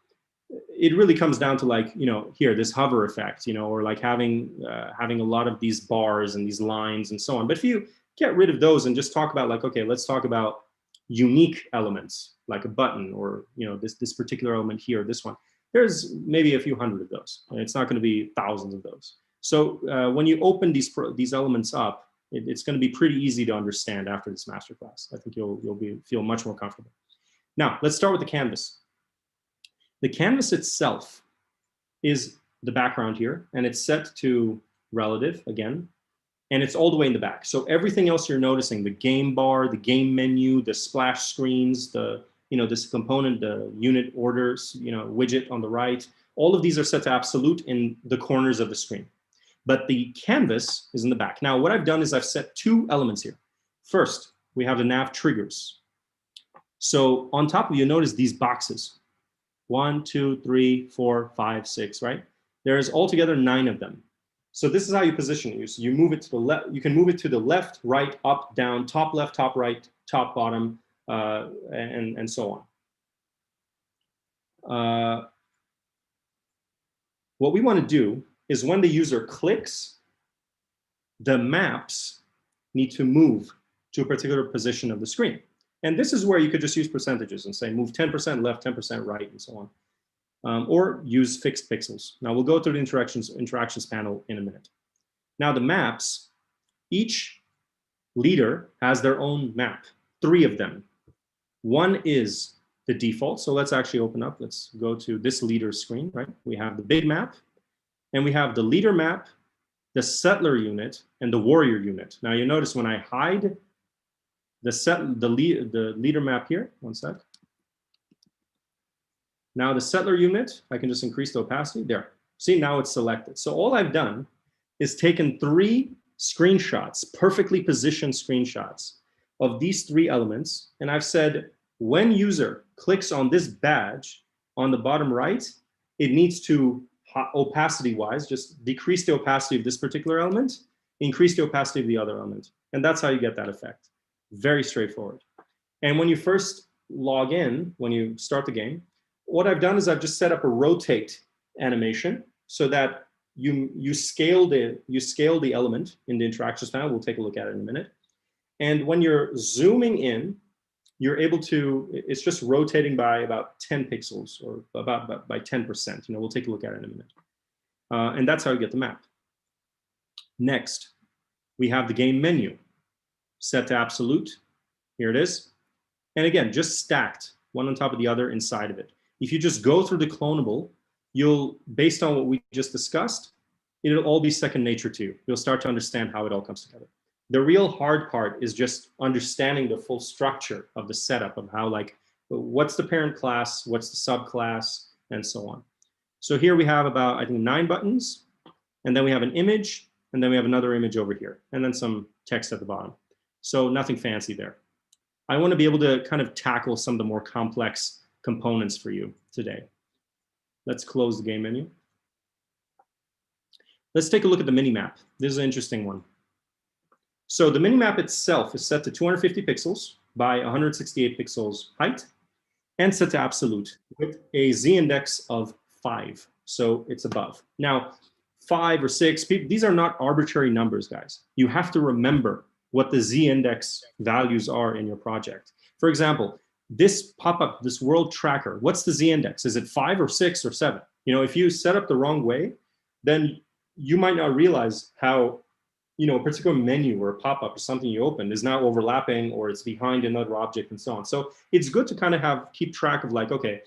it really comes down to like, here, this hover effect, or like having a lot of these bars and these lines and so on. But if you get rid of those and just talk about like, okay, let's talk about unique elements, like a button or, this particular element here, this one, there's maybe a few hundred of those. It's not going to be thousands of those. So when you open these elements up, it's going to be pretty easy to understand after this masterclass. I think you'll feel much more comfortable. Now, let's start with the canvas. The canvas itself is the background here, and it's set to relative again, and it's all the way in the back. So everything else you're noticing, the game bar, the game menu, the splash screens, this component, the unit orders, widget on the right, all of these are set to absolute in the corners of the screen. But the canvas is in the back. Now, what I've done is I've set two elements here. First, we have the nav triggers. So on top of you, notice these boxes. 1, 2, 3, 4, 5, 6, right? There's altogether 9 of them. So this is how you position it. So you move it to the left. You can move it to the left, right, up, down, top left, top right, top bottom, and so on. What we want to do is when the user clicks, the maps need to move to a particular position of the screen. And this is where you could just use percentages and say move 10% left, 10% right, and so on. Or use fixed pixels. Now we'll go through the interactions panel in a minute. Now the maps, each leader has their own map, 3 of them. One is the default. So let's actually open up. Let's go to this leader screen, right? We have the big map, and we have the leader map, the settler unit, and the warrior unit. Now you notice when I hide the leader map here, one sec. Now the settler unit, I can just increase the opacity there. See, now it's selected. So all I've done is taken 3 screenshots, perfectly positioned screenshots of these 3 elements. And I've said, when user clicks on this badge on the bottom right, it needs to, opacity-wise, just decrease the opacity of this particular element, increase the opacity of the other element. And that's how you get that effect. Very straightforward. And when you first log in, when you start the game, what I've done is I've just set up a rotate animation so that you scale the element in the interactions panel. We'll take a look at it in a minute. And when you're zooming in, you're able to, it's just rotating by about 10 pixels or about by 10%. We'll take a look at it in a minute. And that's how you get the map. Next, we have the game menu set to absolute. Here it is. And again, just stacked one on top of the other inside of it. If you just go through the clonable, based on what we just discussed, it'll all be second nature to you. You'll start to understand how it all comes together. The real hard part is just understanding the full structure of the setup of how, like, what's the parent class, what's the subclass, and so on. So here we have about, I think, 9 buttons, and then we have an image, and then we have another image over here, and then some text at the bottom. So nothing fancy there. I want to be able to kind of tackle some of the more complex components for you today. Let's close the game menu. Let's take a look at the mini-map. This is an interesting one. So the mini-map itself is set to 250 pixels by 168 pixels height and set to absolute with a z-index of 5. So it's above. Now, 5 or 6, these are not arbitrary numbers, guys. You have to remember what the z-index values are in your project. For example, this pop-up, this world tracker, what's the z-index? Is it 5 or 6 or 7? If you set up the wrong way, then you might not realize how a particular menu or a pop-up or something you opened is now overlapping or it's behind another object and so on. So it's good to kind of keep track of like, okay,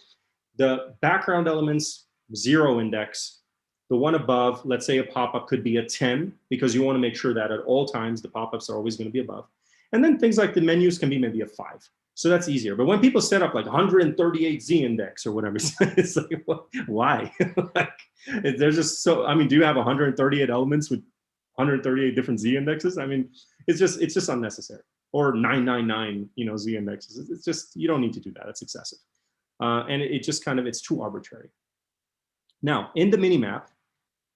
the background elements, 0 index, the one above, let's say a pop-up could be a 10 because you want to make sure that at all times the pop-ups are always going to be above. And then things like the menus can be maybe a 5. So that's easier. But when people set up like 138 Z index or whatever, it's like, why? Like, there's just so, I mean, do you have 138 elements with 138 different Z indexes? I mean, it's just unnecessary. Or 999, Z indexes. It's just, you don't need to do that. It's excessive. And it just kind of, it's too arbitrary. Now, in the mini map,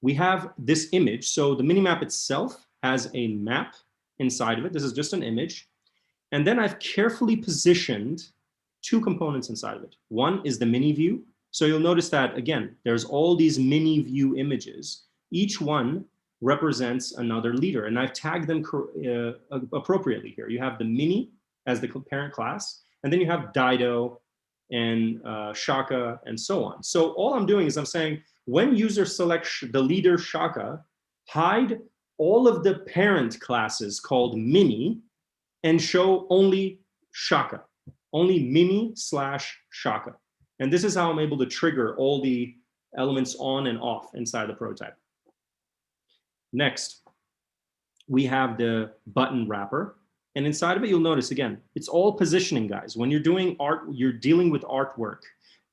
we have this image. So the mini map itself has a map inside of it. This is just an image. And then I've carefully positioned two components inside of it. One is the mini view. So you'll notice that, again, there's all these mini view images. Each one represents another leader, and I've tagged them appropriately here. You have the mini as the parent class, and then you have Dido and Shaka and so on. So all I'm doing is I'm saying, when user selects the leader Shaka, hide all of the parent classes called mini and show only Shaka, only mini/Shaka. And this is how I'm able to trigger all the elements on and off inside the prototype. Next, we have the button wrapper. And inside of it, you'll notice, again, it's all positioning, guys. When you're doing art, you're dealing with artwork.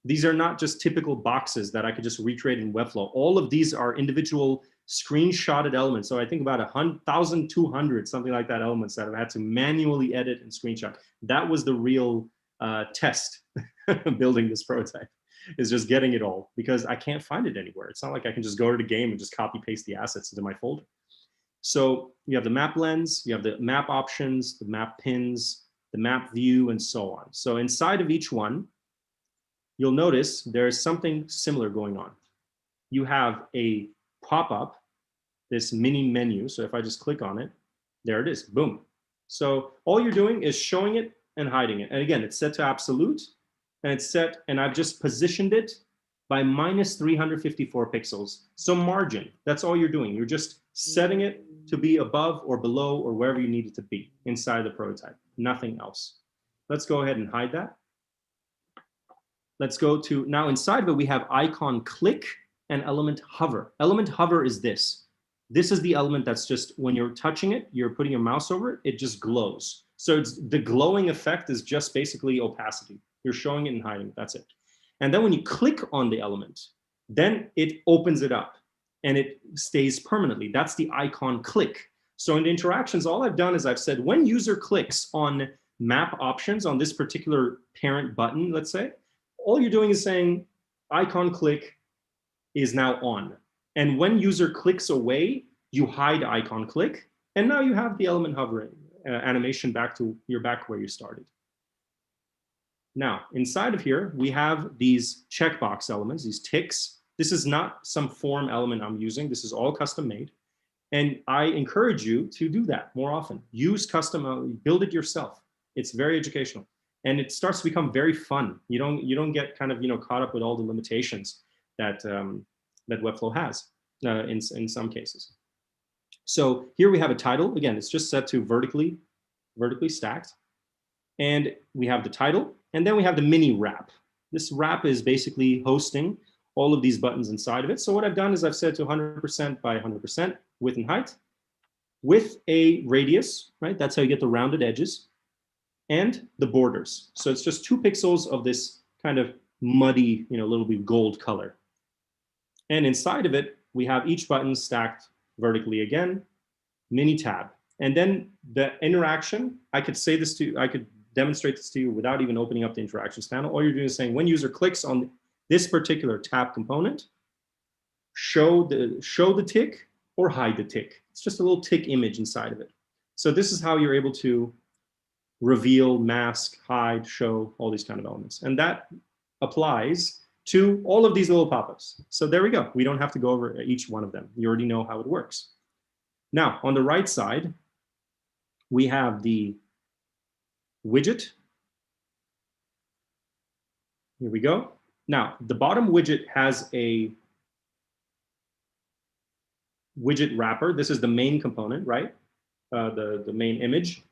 These are not just typical boxes that I could just recreate in Webflow. All of these are individual screenshotted elements. So I think about 1,200, something like that, elements that I've had to manually edit and screenshot. That was the real test building this prototype, is just getting it all, because I can't find it anywhere. It's not like I can just go to the game and just copy paste the assets into my folder. So you have the map lens, you have the map options, the map pins, the map view, and so on. So inside of each one, you'll notice there's something similar going on. You have a pop-up, this mini menu. So if I just click on it, there it is, boom. So all you're doing is showing it and hiding it. And again, it's set to absolute, and it's set, and I've just positioned it by -354 pixels. So margin, that's all you're doing. You're just setting it to be above or below or wherever you need it to be inside the prototype, nothing else. Let's go ahead and hide that. Let's go to, now inside of it, we have icon click and element hover. Element hover is this. This is the element that's just, when you're touching it, you're putting your mouse over it, it just glows. So it's, the glowing effect is just basically opacity. You're showing it and hiding it, that's it. And then when you click on the element, then it opens it up and it stays permanently. That's the icon click. So in the interactions, all I've done is I've said, when user clicks on map options on this particular parent button, let's say, all you're doing is saying icon click is now on. And when user clicks away, you hide icon click. And now you have the element hovering animation back to, you're back where you started. Now, inside of here, we have these checkbox elements, these ticks. This is not some form element I'm using. This is all custom made. And I encourage you to do that more often. Use custom, build it yourself. It's very educational. And it starts to become very fun. You don't get kind of caught up with all the limitations that, that Webflow has in some cases. So here we have a title. Again, it's just set to vertically stacked. And we have the title. And then we have the mini wrap. This wrap is basically hosting all of these buttons inside of it. So what I've done is I've set to 100% by 100% width and height with a radius, right? That's how you get the rounded edges and the borders. So it's just 2 pixels of this kind of muddy, little bit gold color. And inside of it, we have each button stacked vertically again, mini tab. And then the interaction, I could say this to you, I could demonstrate this to you without even opening up the interactions panel. All you're doing is saying, when user clicks on this particular tab component, show the tick or hide the tick. It's just a little tick image inside of it. So this is how you're able to reveal, mask, hide, show, all these kind of elements. And that applies to all of these little pop-ups. So there we go. We don't have to go over each one of them. You already know how it works. Now, on the right side, we have the widget. Here we go. Now, the bottom widget has a widget wrapper. This is the main component, right? The main image.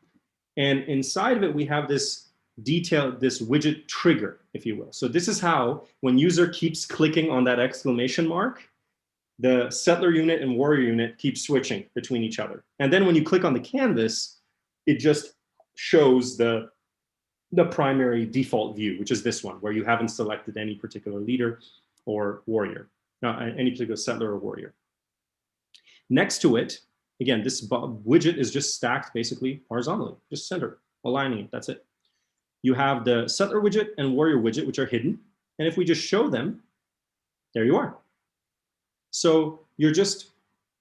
And inside of it, we have this detail, this widget trigger, if you will. So this is how, when user keeps clicking on that exclamation mark, the settler unit and warrior unit keep switching between each other. And then when you click on the canvas, it just shows the primary default view, which is this one, where you haven't selected any particular leader or warrior, any particular settler or warrior. Next to it, again, this widget is just stacked basically horizontally, just center, aligning it, that's it. You have the settler widget and warrior widget, which are hidden. And if we just show them, there you are. So you're just,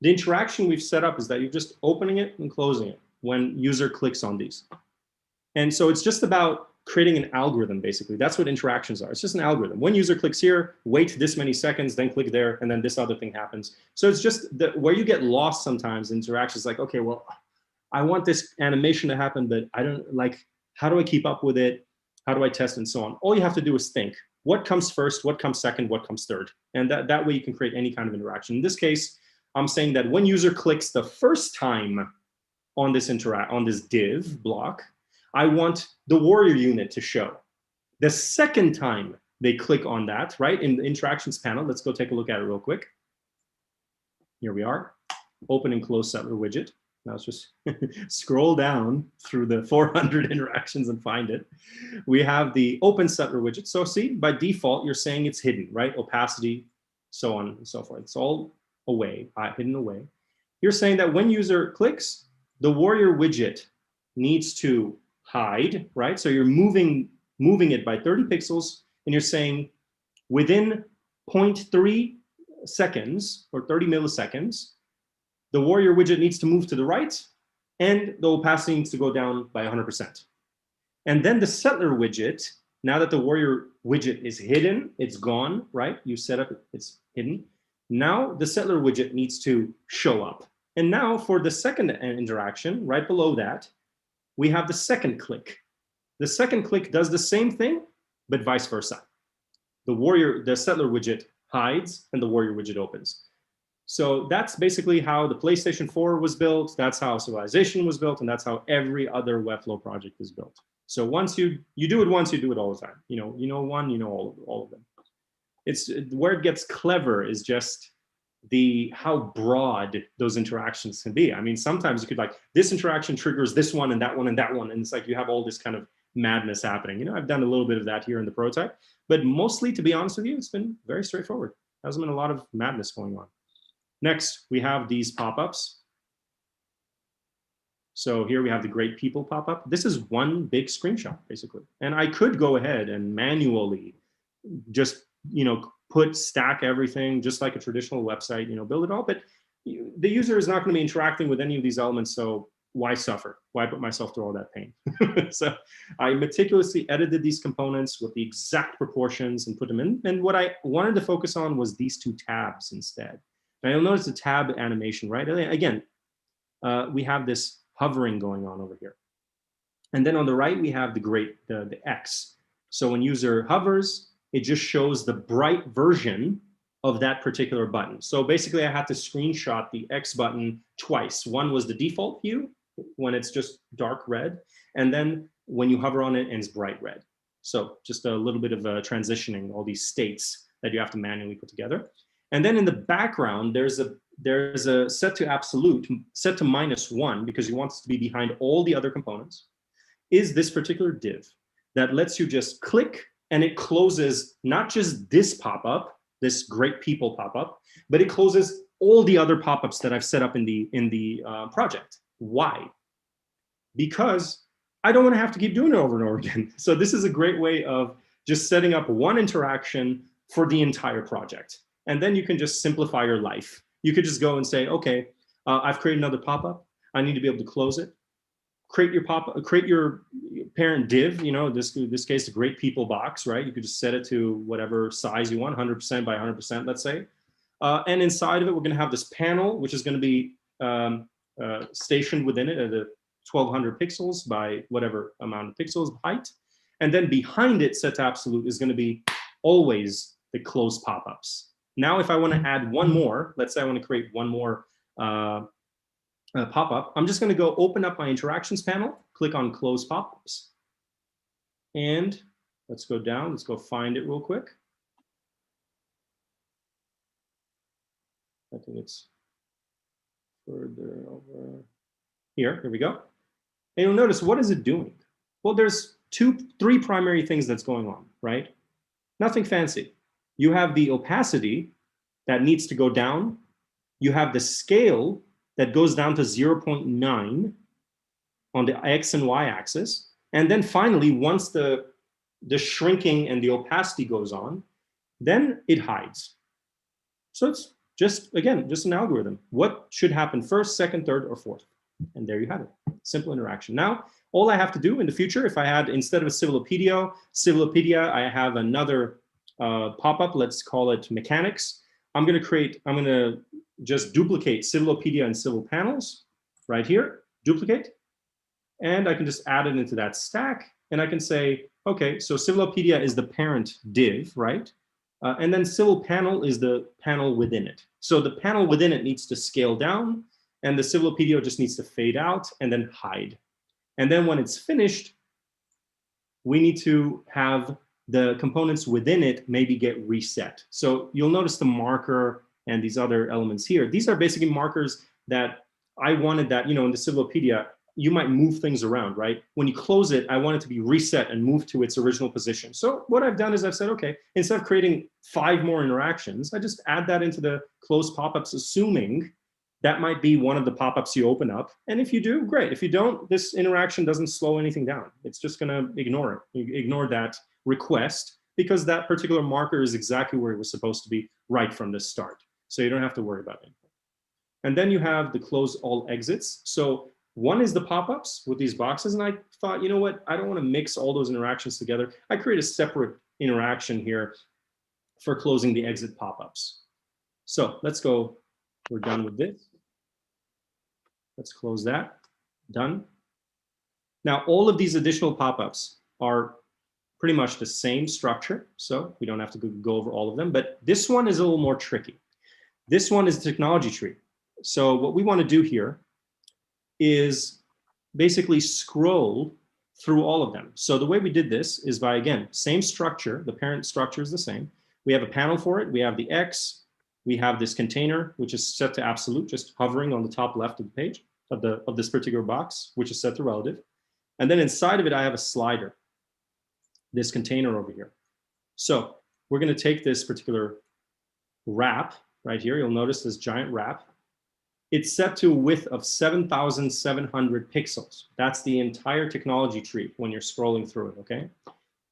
the interaction we've set up is that you're just opening it and closing it when user clicks on these. And so it's just about creating an algorithm, basically. That's what interactions are. It's just an algorithm. One user clicks here, wait this many seconds, then click there, and then this other thing happens. So it's just where you get lost sometimes in interactions, like, okay, well, I want this animation to happen, but I don't like, how do I keep up with it? How do I test and so on? All you have to do is think, what comes first, what comes second, what comes third? And that way you can create any kind of interaction. In this case, I'm saying that when user clicks the first time on this div block, I want the warrior unit to show. The second time they click on that, right, in the interactions panel, let's go take a look at it real quick. Here we are, open and close settler widget. Now let's just scroll down through the 400 interactions and find it. We have the open settler widget. So see, by default, you're saying it's hidden, right? Opacity, so on and so forth. It's all away, hidden away. You're saying that when user clicks, the warrior widget needs to hide, right? So you're moving it by 30 pixels, and you're saying within 0.3 seconds or 30 milliseconds, the warrior widget needs to move to the right, and the opacity needs to go down by 100%. And then the settler widget, now that the warrior widget is hidden, it's gone, right? You set up, it's hidden. Now the settler widget needs to show up. And now for the second interaction, right below that, we have the second click. The second click does the same thing, but vice versa. The settler widget hides and the warrior widget opens. So that's basically how the PlayStation 4 was built. That's how Civilization was built, and that's how every other Webflow project is built. So once you do it once, you do it all the time. You know one, you know all of them. It's where it gets clever is just how broad those interactions can be. I mean, sometimes you could like, this interaction triggers this one and that one and that one, and it's like you have all this kind of madness happening. I've done a little bit of that here in the prototype, but mostly, to be honest with you, it's been very straightforward. There hasn't been a lot of madness going on. Next, we have these pop-ups. So here we have the great people pop-up. This is one big screenshot, basically. And I could go ahead and manually just, stack everything just like a traditional website, build it all. But the user is not going to be interacting with any of these elements. So why suffer? Why put myself through all that pain? So I meticulously edited these components with the exact proportions and put them in. And what I wanted to focus on was these two tabs instead. Now you'll notice the tab animation, right? Again, we have this hovering going on over here. And then on the right, we have the X. So when user hovers, it just shows the bright version of that particular button. So basically I had to screenshot the X button twice. One was the default view when it's just dark red. And then when you hover on it and it's bright red. So just a little bit of transitioning all these states that you have to manually put together. And then in the background, there's a set to absolute, set to -1, because you want it to be behind all the other components, is this particular div that lets you just click and it closes not just this pop-up, this great people pop-up, but it closes all the other pop-ups that I've set up in the project. Why? Because I don't want to have to keep doing it over and over again. So this is a great way of just setting up one interaction for the entire project. And then you can just simplify your life. You could just go and say, okay, I've created another pop-up. I need to be able to close it. Create your parent div, this case, the great people box, right? You could just set it to whatever size you want, 100% by 100%, let's say. And inside of it, we're going to have this panel, which is going to be stationed within it at a 1200 pixels by whatever amount of pixels height. And then behind it, set to absolute, is going to be always the closed pop-ups. Now, if I want to add one more, let's say I want to create one more pop-up, I'm just going to go open up my interactions panel, click on close pop-ups. And let's go down, let's go find it real quick. I think it's further over here. Here we go. And you'll notice, what is it doing? Well, there's three primary things that's going on, right? Nothing fancy. You have the opacity that needs to go down. You have the scale that goes down to 0.9 on the X and Y axis. And then finally, once the shrinking and the opacity goes on, then it hides. So it's just, again, just an algorithm. What should happen first, second, third, or fourth? And there you have it. simple interaction. Now, all I have to do in the future, if I had, instead of a Civilopedia, I have another pop-up, let's call it mechanics. I'm going to just duplicate Civilopedia and Civil Panels right here, duplicate, and I can just add it into that stack, and I can say, okay, so Civilopedia is the parent div, right? And then Civil Panel is the panel within it. So the panel within it needs to scale down, and the Civilopedia just needs to fade out and then hide. And then when it's finished, we need to have the components within it maybe get reset. So you'll notice the marker and these other elements here. These are basically markers that I wanted that, in the Civilopedia, you might move things around, right? When you close it, I want it to be reset and moved to its original position. So what I've done is I've said, okay, instead of creating 5 more interactions, I just add that into the closed pop-ups, assuming that might be one of the pop-ups you open up. And if you do, great. If you don't, this interaction doesn't slow anything down. It's just gonna ignore it. You ignore that request because that particular marker is exactly where it was supposed to be right from the start. So you don't have to worry about it. And then you have the close all exits. So one is the pop-ups with these boxes. And I thought, you know what? I don't want to mix all those interactions together. I create a separate interaction here for closing the exit pop-ups. So let's go. We're done with this. Let's close that. Done. Now, all of these additional pop-ups are pretty much the same structure. So we don't have to go over all of them. But this one is a little more tricky. This one is the technology tree. So what we want to do here is basically scroll through all of them. So the way we did this is by, again, same structure. The parent structure is the same. We have a panel for it. We have the X. We have this container, which is set to absolute, just hovering on the top left of the page of this particular box, which is set to relative. And then inside of it, I have a slider, this container over here. So we're going to take this particular wrap right here. You'll notice this giant wrap. It's set to a width of 7,700 pixels. That's the entire technology tree when you're scrolling through it, okay?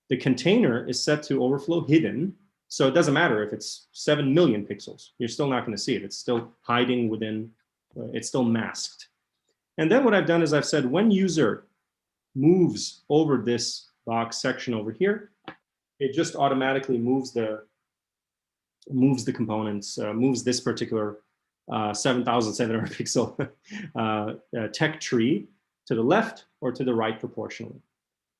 The container is set to overflow hidden. So it doesn't matter if it's 7 million pixels. You're still not going to see it. It's still hiding within, it's still masked. And then what I've done is I've said when user moves over this box section over here, it just automatically moves the components, moves this particular 7,700 pixel tech tree to the left or to the right proportionally.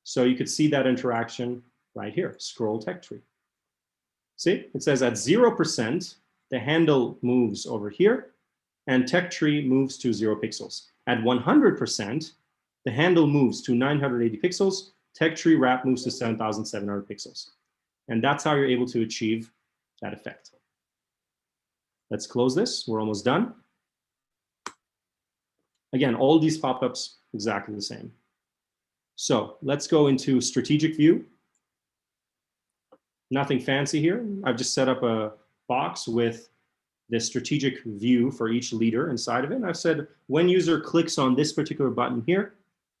So you could see that interaction right here, scroll tech tree. See, it says at 0%, the handle moves over here and tech tree moves to 0 pixels. At 100%, the handle moves to 980 pixels, tech tree wrap moves to 7,700 pixels. And that's how you're able to achieve that effect. Let's close this. We're almost done. Again, all these pop-ups exactly the same. So let's go into strategic view. Nothing fancy here. I've just set up a box with the strategic view for each leader inside of it. And I've said when user clicks on this particular button here,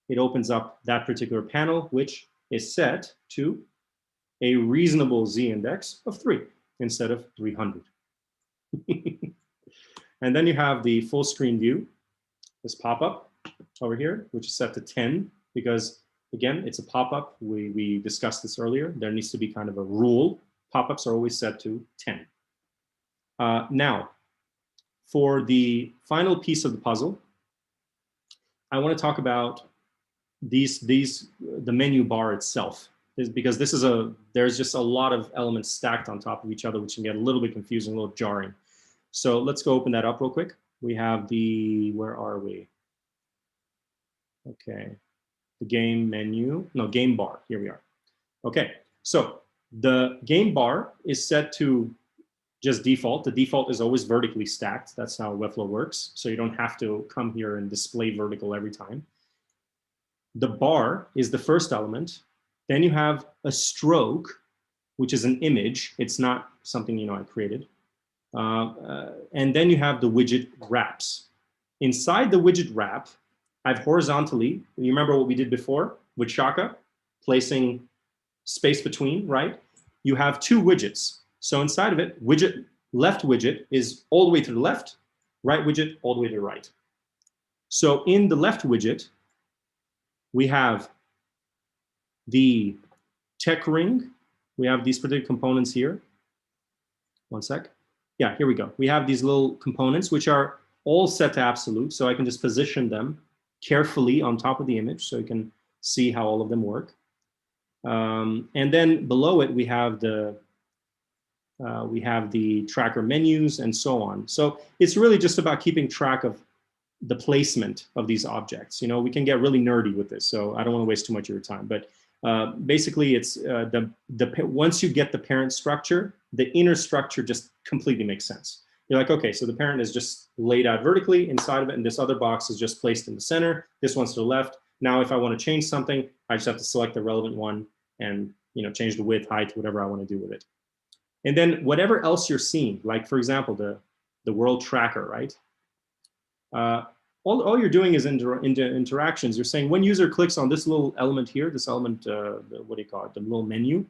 it opens up that particular panel, which is set to a reasonable z-index of 3 instead of 300. And then you have the full screen view, this pop-up over here, which is set to 10 because, again, it's a pop-up. We discussed this earlier. There needs to be kind of a rule. Pop-ups are always set to 10. Now, for the final piece of the puzzle, I want to talk about the menu bar itself, because there's just a lot of elements stacked on top of each other, which can get a little bit confusing, a little jarring. So let's go open that up real quick. We have where are we? Okay, the game menu, no, game bar, here we are. Okay, so the game bar is set to just default. The default is always vertically stacked. That's how Webflow works. So you don't have to come here and display vertical every time. The bar is the first element. Then you have a stroke, which is an image. It's not something I created. And then you have the widget wraps. Inside the widget wrap, I've horizontally, you remember what we did before with Shaka, placing space between, right? You have 2 widgets. So inside of it, left widget is all the way to the left, right widget all the way to the right. So in the left widget, we have the tech ring. We have these particular components here. One sec. Yeah, here we go. We have these little components, which are all set to absolute. So I can just position them carefully on top of the image so you can see how all of them work. And then below it, we have the tracker menus and so on. So it's really just about keeping track of the placement of these objects. You know, we can get really nerdy with this, so I don't want to waste too much of your time. But basically, it's once you get the parent structure, the inner structure just completely makes sense. You're like, okay, so the parent is just laid out vertically inside of it, and this other box is just placed in the center. This one's to the left. Now, if I want to change something, I just have to select the relevant one and change the width, height, whatever I want to do with it. And then whatever else you're seeing, like for example, the world tracker, right? All you're doing is interactions. You're saying when user clicks on this little element here, this element, what do you call it, the little menu,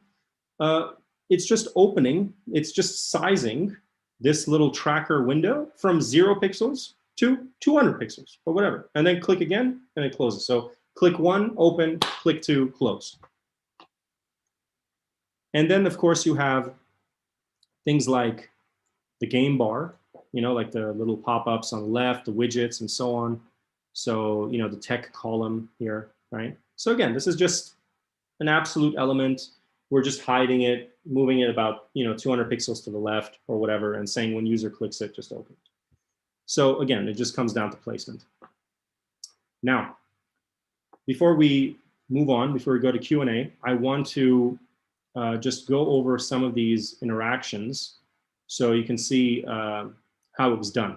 it's just opening, it's just sizing this little tracker window from 0 pixels to 200 pixels or whatever. And then click again and it closes. So click 1, open, click 2, close. And then of course you have things like the game bar, like the little pop-ups on the left, the widgets and so on. So, the tech column here, right? So again, this is just an absolute element. We're just hiding it, moving it about, 200 pixels to the left or whatever, and saying when user clicks it, just open. So again, it just comes down to placement. Now, before we move on, before we go to Q&A, I want to just go over some of these interactions so you can see how it was done.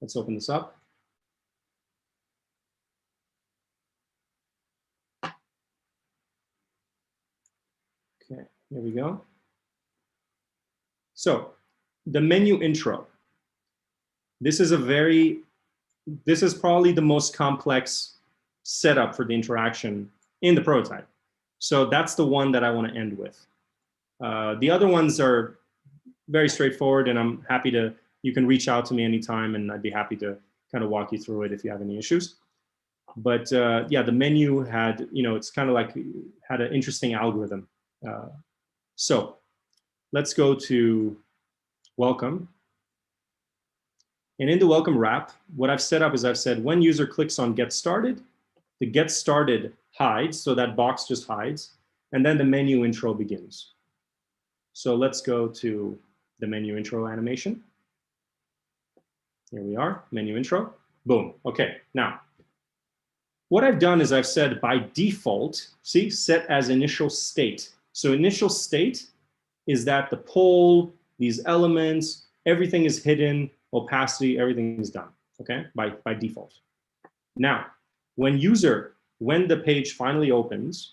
Let's open this up. Okay, here we go. So the menu intro. This is probably the most complex setup for the interaction in the prototype. So that's the one that I want to end with. The other ones are very straightforward, and I'm happy you can reach out to me anytime, and I'd be happy to kind of walk you through it if you have any issues. But yeah, the menu had, it's kind of like had an interesting algorithm. So let's go to welcome. And in the welcome wrap, what I've set up is I've said when user clicks on get started, the get started hides, so that box just hides, and then the menu intro begins. So let's go to the menu intro animation. Here we are, menu intro, boom. Okay, now, what I've done is I've said by default, see, set as initial state. So initial state is that the poll, these elements, everything is hidden, opacity, everything is done, okay, by default. Now, when the page finally opens,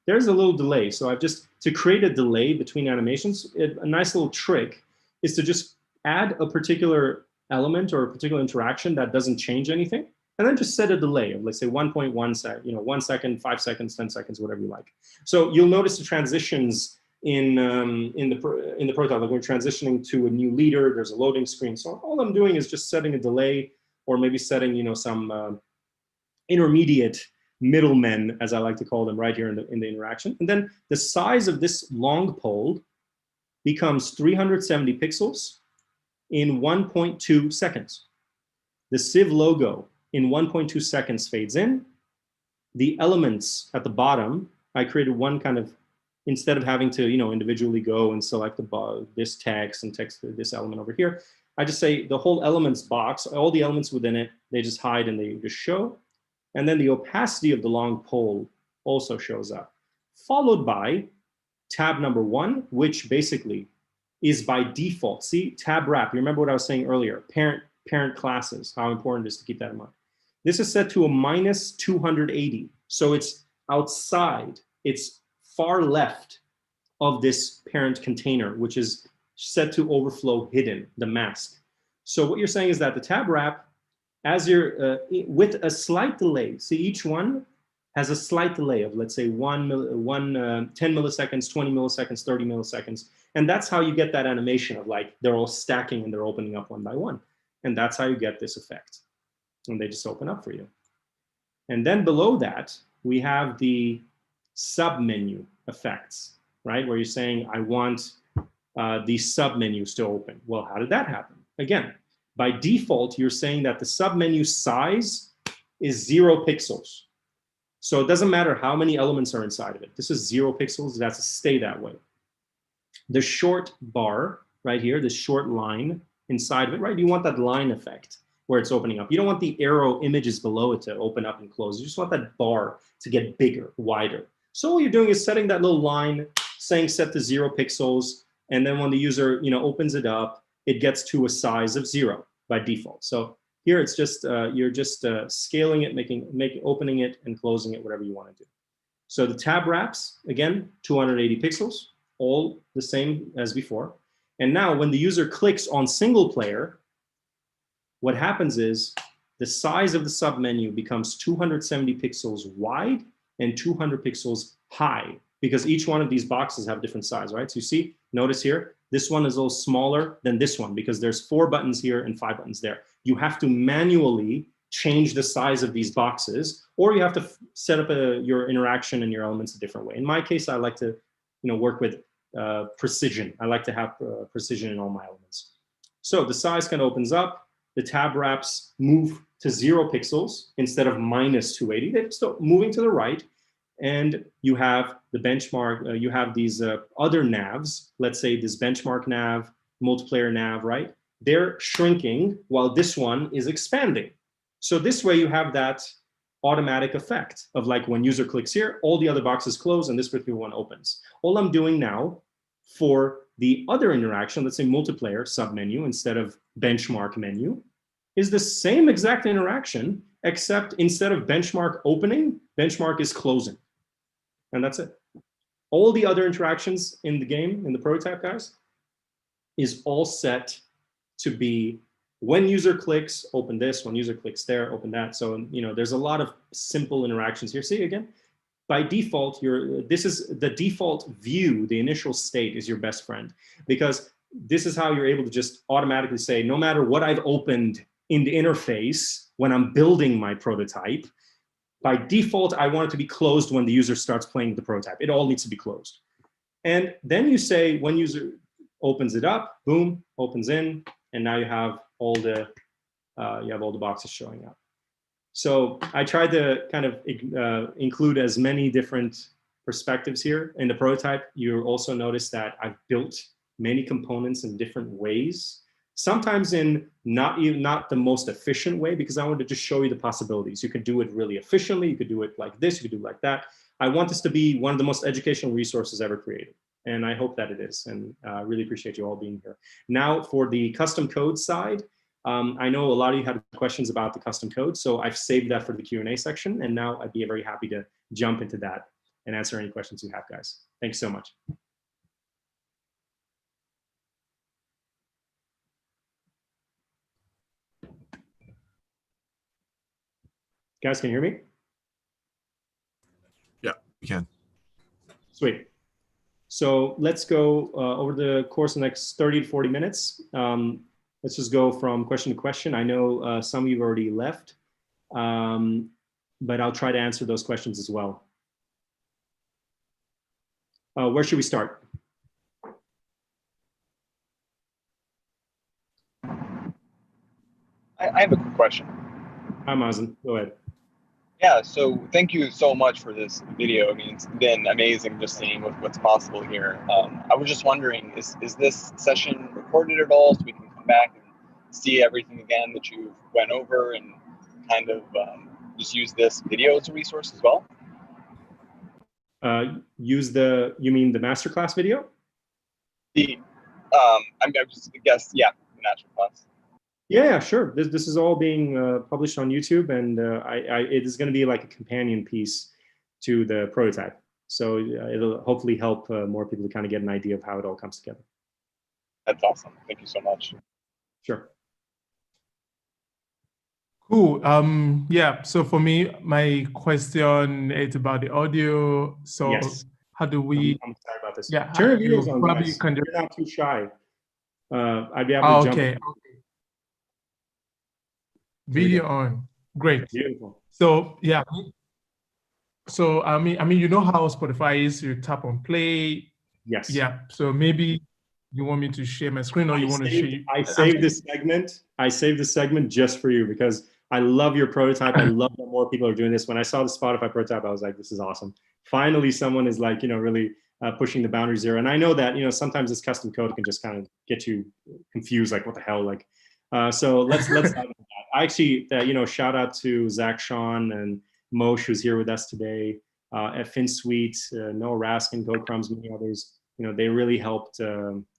there's a little delay. So to create a delay between animations, a nice little trick is to just add a particular element or a particular interaction that doesn't change anything, and then just set a delay of, let's say, 1.1 second, 1 second, 5 seconds, 10 seconds, whatever you like. So you'll notice the transitions in the prototype. Like we're transitioning to a new leader. There's a loading screen. So all I'm doing is just setting a delay, or maybe setting some intermediate middlemen, as I like to call them, right here in the interaction. And then the size of this long poll becomes 370 pixels in 1.2 seconds. The Civ logo in 1.2 seconds fades in. The elements at the bottom, I created one kind of, instead of having to individually go and select this text and text this element over here, I just say the whole elements box, all the elements within it, they just hide and they just show. And then the opacity of the long poll also shows up, followed by tab number 1, which basically is by default. See, tab wrap. You remember what I was saying earlier, parent classes, how important it is to keep that in mind. This is set to a minus 280. So it's outside, it's far left of this parent container, which is set to overflow hidden, the mask. So what you're saying is that the tab wrap, as you're with a slight delay, see each one has a slight delay of, let's say 10 milliseconds, 20 milliseconds, 30 milliseconds. And that's how you get that animation of like, they're all stacking and they're opening up one by one. And that's how you get this effect. And they just open up for you. And then below that, we have the submenu effects, right? Where you're saying, I want the submenus to open. Well, how did that happen? Again, by default, you're saying that the submenu size is 0 pixels. So it doesn't matter how many elements are inside of it. This is 0 pixels. It has to stay that way. The short bar right here, this short line inside of it, right? You want that line effect where it's opening up. You don't want the arrow images below it to open up and close. You just want that bar to get bigger, wider. So all you're doing is setting that little line, saying set to 0 pixels, and then when the user opens it up, it gets to a size of 0 by default. So here it's just you're just scaling it, opening it and closing it, whatever you want to do. So the tab wraps, again, 280 pixels, all the same as before. And now when the user clicks on single player, what happens is the size of the submenu becomes 270 pixels wide and 200 pixels high, because each one of these boxes have different size, right? So you see, notice here, this one is a little smaller than this one because there's 4 buttons here and 5 buttons there. You have to manually change the size of these boxes, or you have to set up your interaction and your elements a different way. In my case, I like to work with precision. I like to have precision in all my elements. So the size kind of opens up. The tab wraps move to 0 pixels instead of minus 280. They're still moving to the right. And you have the benchmark, you have these other navs, let's say this benchmark nav, multiplayer nav, right? They're shrinking while this one is expanding. So this way you have that automatic effect of like when user clicks here, all the other boxes close and this particular one opens. All I'm doing now for the other interaction, let's say multiplayer submenu instead of benchmark menu, is the same exact interaction, except instead of benchmark opening, benchmark is closing. And that's it. All the other interactions in the game, in the prototype, guys, is all set to be when user clicks, open this, when user clicks there, open that. So, there's a lot of simple interactions here. See again, by default, this is the default view, the initial state is your best friend, because this is how you're able to just automatically say, no matter what I've opened in the interface when I'm building my prototype, by default, I want it to be closed when the user starts playing the prototype. It all needs to be closed. And then you say, when user opens it up, boom, opens in, and now you have all the boxes showing up. So I tried to kind of include as many different perspectives here. In the prototype, you also notice that I've built many components in different ways, sometimes in not the most efficient way, because I wanted to just show you the possibilities. You could do it really efficiently. You could do it like this. You could do it like that. I want this to be one of the most educational resources ever created. And I hope that it is. And I really appreciate you all being here. Now for the custom code side, I know a lot of you had questions about the custom code, so I've saved that for the Q&A section. And now I'd be very happy to jump into that and answer any questions you have, guys. Thanks so much. Guys, can you hear me? Yeah, we can. Sweet. So let's go over the course of the next 30 to 40 minutes. Let's just go from question to question. I know some of you have already left, but I'll try to answer those questions as well. Where should we start? I have a quick question. Hi, Mazen. Go ahead. Yeah, so thank you so much for this video. I mean, it's been amazing just seeing what's possible here. I was just wondering, is this session recorded at all so we can come back and see everything again that you went over and kind of just use this video as a resource as well? You mean the Masterclass video? I just guess, yeah, the Masterclass. Yeah, sure. This is all being published on YouTube, and it is going to be like a companion piece to the prototype. So it'll hopefully help more people to kind of get an idea of how it all comes together. That's awesome. Thank you so much. Sure. Cool. Yeah. So for me, my question is about the audio. So yes. How do we? I'm sorry about this. Yeah. Turn your videos on, probably guys. can You're not too shy. I'd be able to jump. Okay. Video on. Great. Beautiful. So yeah. So I mean, you know how Spotify is. You tap on play. Yes. Yeah. So maybe you want me to share my screen, or you want to share? I saved this segment. I saved this segment just for you because I love your prototype. I love that more people are doing this. When I saw the Spotify prototype, I was like, this is awesome. Finally, someone is like, really pushing the boundaries here. And I know that, sometimes this custom code can just kind of get you confused, like what the hell, like. So let's dive into that. I actually, shout out to Zach Sean and Moshe, who's here with us today, at FinSuite, Noah Raskin, GoCrumbs, many others. They really helped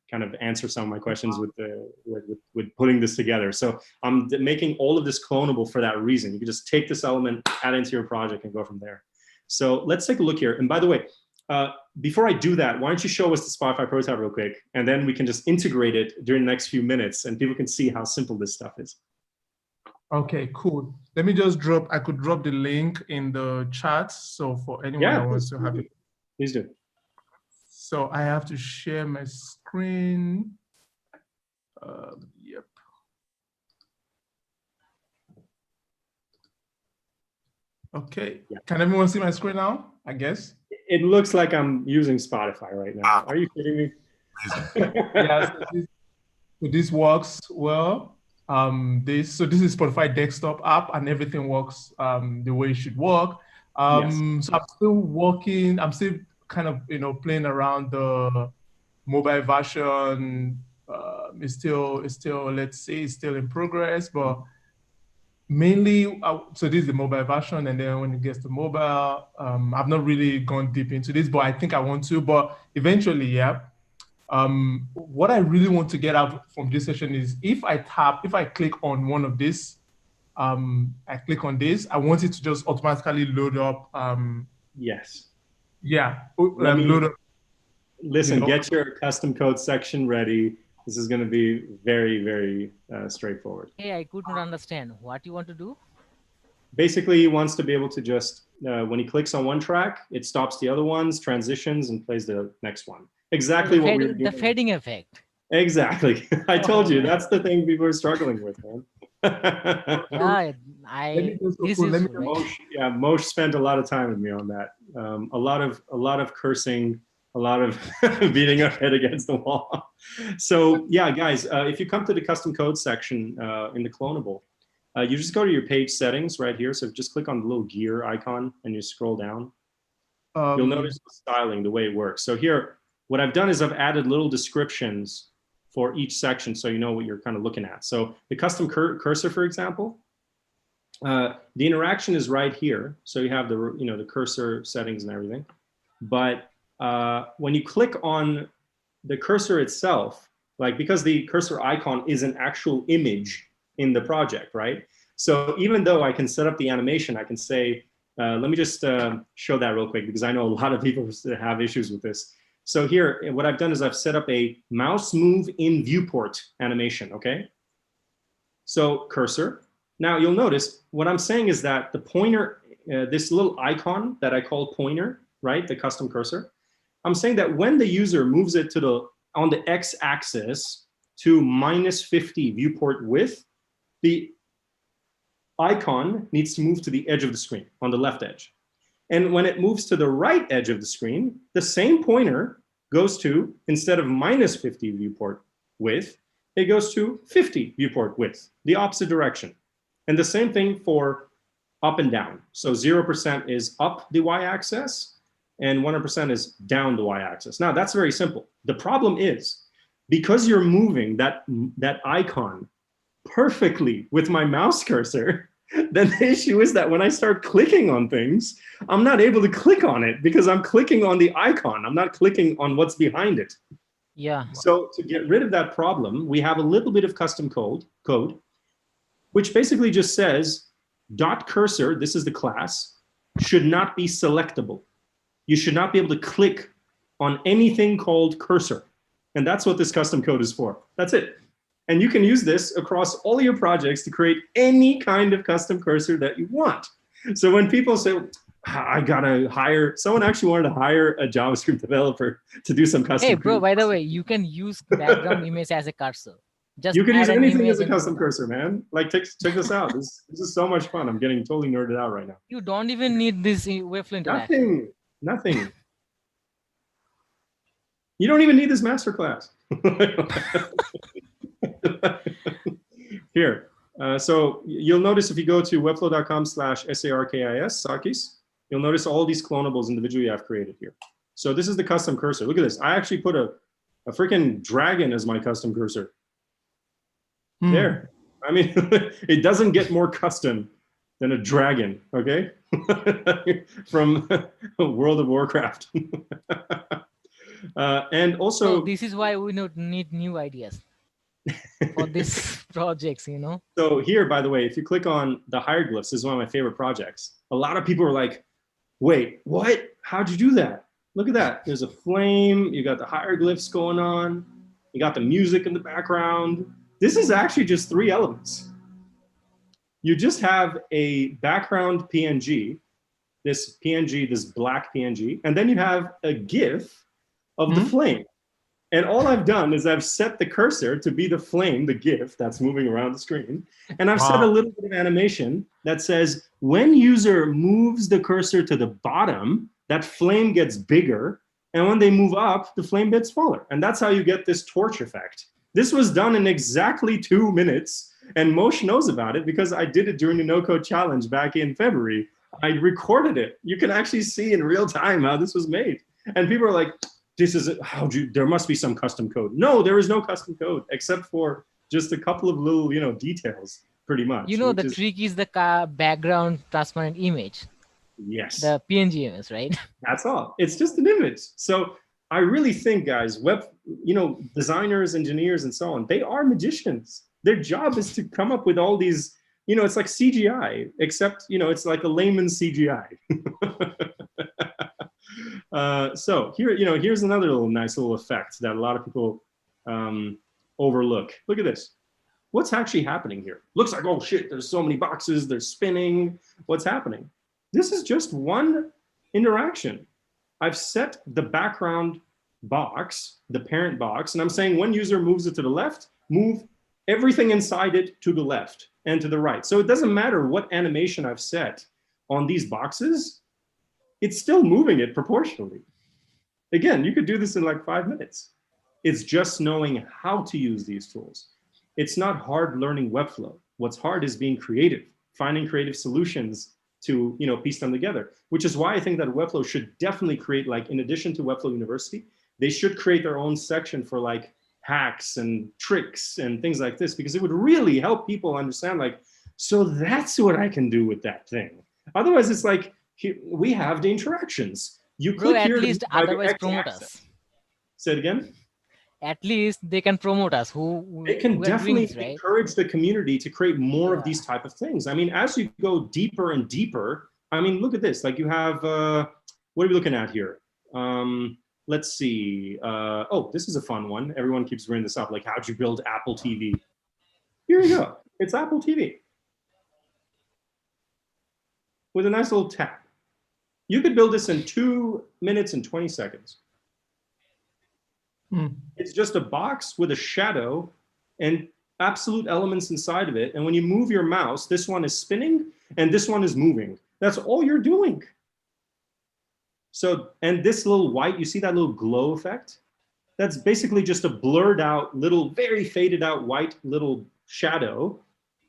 kind of answer some of my questions with putting this together. So I'm making all of this clonable for that reason. You can just take this element, add it into your project, and go from there. So let's take a look here. And by the way, before I do that, why don't you show us the Spotify prototype real quick, and then we can just integrate it during the next few minutes, and people can see how simple this stuff is. Okay, cool. Let me just I could drop the link in the chat. So for anyone that wants to have it. Please do. So I have to share my screen. Yep. Okay. Yeah. Can everyone see my screen now? I guess. It looks like I'm using Spotify right now. Are you kidding me? Yeah. So this works well. This is Spotify desktop app, and everything works the way it should work. Yes. So I'm still working. I'm still kind of playing around the mobile version. It's still let's say it's still in progress, but mainly so this is the mobile version, and then when it gets to mobile, I've not really gone deep into this, but I think I want to. But eventually, yeah. What I really want to get out from this session is if I click on one of these, I click on this, I want it to just automatically load up. Yes. Yeah. Load up. Listen, get your custom code section ready. This is going to be very, very straightforward. Hey, I could not understand what you want to do. Basically, he wants to be able to just, when he clicks on one track, it stops the other ones, transitions, and plays the next one. Exactly what we're doing. The fading effect. Exactly. I told you, that's the thing people are struggling with, man. Yeah, Moshe spent a lot of time with me on that. A lot of cursing, a lot of beating our head against the wall. So yeah, guys, if you come to the custom code section in the clonable, you just go to your page settings right here. So just click on the little gear icon and you scroll down. You'll notice the styling, the way it works. So here, what I've done is I've added little descriptions for each section so you know what you're kind of looking at. So the custom cursor, for example, the interaction is right here. So you have the cursor settings and everything. But when you click on the cursor itself, like because the cursor icon is an actual image in the project, right? So even though I can set up the animation, I can say, let me just show that real quick because I know a lot of people have issues with this. So here, what I've done is I've set up a mouse move in viewport animation, okay? So cursor. Now you'll notice what I'm saying is that the pointer, this little icon that I call pointer, right? The custom cursor. I'm saying that when the user moves it on the x-axis to -50 viewport width, the icon needs to move to the edge of the screen on the left edge. And when it moves to the right edge of the screen, the same pointer goes to, instead of -50 viewport width, it goes to 50 viewport width, the opposite direction. And the same thing for up and down. So 0% is up the y-axis and 100% is down the y-axis. Now that's very simple. The problem is, because you're moving that icon perfectly with my mouse cursor, then the issue is that when I start clicking on things, I'm not able to click on it because I'm clicking on the icon. I'm not clicking on what's behind it. Yeah. So to get rid of that problem, we have a little bit of custom code, which basically just says .cursor, this is the class, should not be selectable. You should not be able to click on anything called cursor. And that's what this custom code is for. That's it. And you can use this across all your projects to create any kind of custom cursor that you want. So when people say, I gotta hire, someone actually wanted to hire a JavaScript developer to do some custom. Hey, bro, by the way, you can use background image as a cursor. Just You could use add an anything image as a and custom go. cursor, man. Like, check this out. This is so much fun. I'm getting totally nerded out right now. You don't even need this Webflow interaction. Nothing. Nothing. You don't even need this masterclass. Here. So you'll notice if you go to webflow.com/sarkis, Sarkis, you'll notice all these clonables individually I've created here. So this is the custom cursor. Look at this. I actually put a freaking dragon as my custom cursor. There. I mean, it doesn't get more custom than a dragon, okay? From World of Warcraft. And also, So this is why we need new ideas for these projects, you know. So here, by the way, if you click on the hieroglyphs, this is one of my favorite projects. A lot of people are like, wait, what? How'd you do that? Look at that. There's a flame. You got the hieroglyphs going on. You got the music in the background. This is actually just 3 elements. You just have a background PNG, this black PNG, and then you have a GIF of the flame. And all I've done is I've set the cursor to be the flame, the GIF that's moving around the screen. And I've set a little bit of animation that says, when user moves the cursor to the bottom, that flame gets bigger. And when they move up, the flame gets smaller. And that's how you get this torch effect. This was done in exactly 2 minutes. And Moshe knows about it because I did it during the No-Code Challenge back in February. I recorded it. You can actually see in real time how this was made. And people are like, this is there must be some custom code. No, there is no custom code except for just a couple of little, details, pretty much. You know, the trick is the background transparent image. Yes. The PNG image, right? That's all. It's just an image. So I really think, guys, designers, engineers, and so on, they are magicians. Their job is to come up with all these, it's like CGI, except, it's like a layman's CGI. So here, here's another nice little effect that a lot of people overlook. Look at this. What's actually happening here? Looks like, oh shit, there's so many boxes, they're spinning. What's happening? This is just one interaction. I've set the background box, the parent box, and I'm saying when user moves it to the left, move everything inside it to the left and to the right. So it doesn't matter what animation I've set on these boxes, it's still moving it proportionally. Again, you could do this in like 5 minutes. It's just knowing how to use these tools. It's not hard learning Webflow. What's hard is being creative, finding creative solutions to piece them together, which is why I think that Webflow should definitely create, like, in addition to Webflow University, they should create their own section for like hacks and tricks and things like this, because it would really help people understand, like, so that's what I can do with that thing. Otherwise, it's like, we have the interactions. You click here. At least otherwise promote us. Say it again. At least they can promote us. They can definitely encourage the community to create more of these type of things. I mean, as you go deeper and deeper, I mean, look at this. Like you have, what are we looking at here? Let's see. Oh, this is a fun one. Everyone keeps bringing this up. Like, how'd you build Apple TV? Here you go. It's Apple TV. With a nice little tap. You could build this in 2 minutes and 20 seconds. It's just a box with a shadow and absolute elements inside of it. And when you move your mouse, this one is spinning and this one is moving. That's all you're doing. So, and this little white, you see that little glow effect? That's basically just a blurred out little, very faded out white little shadow,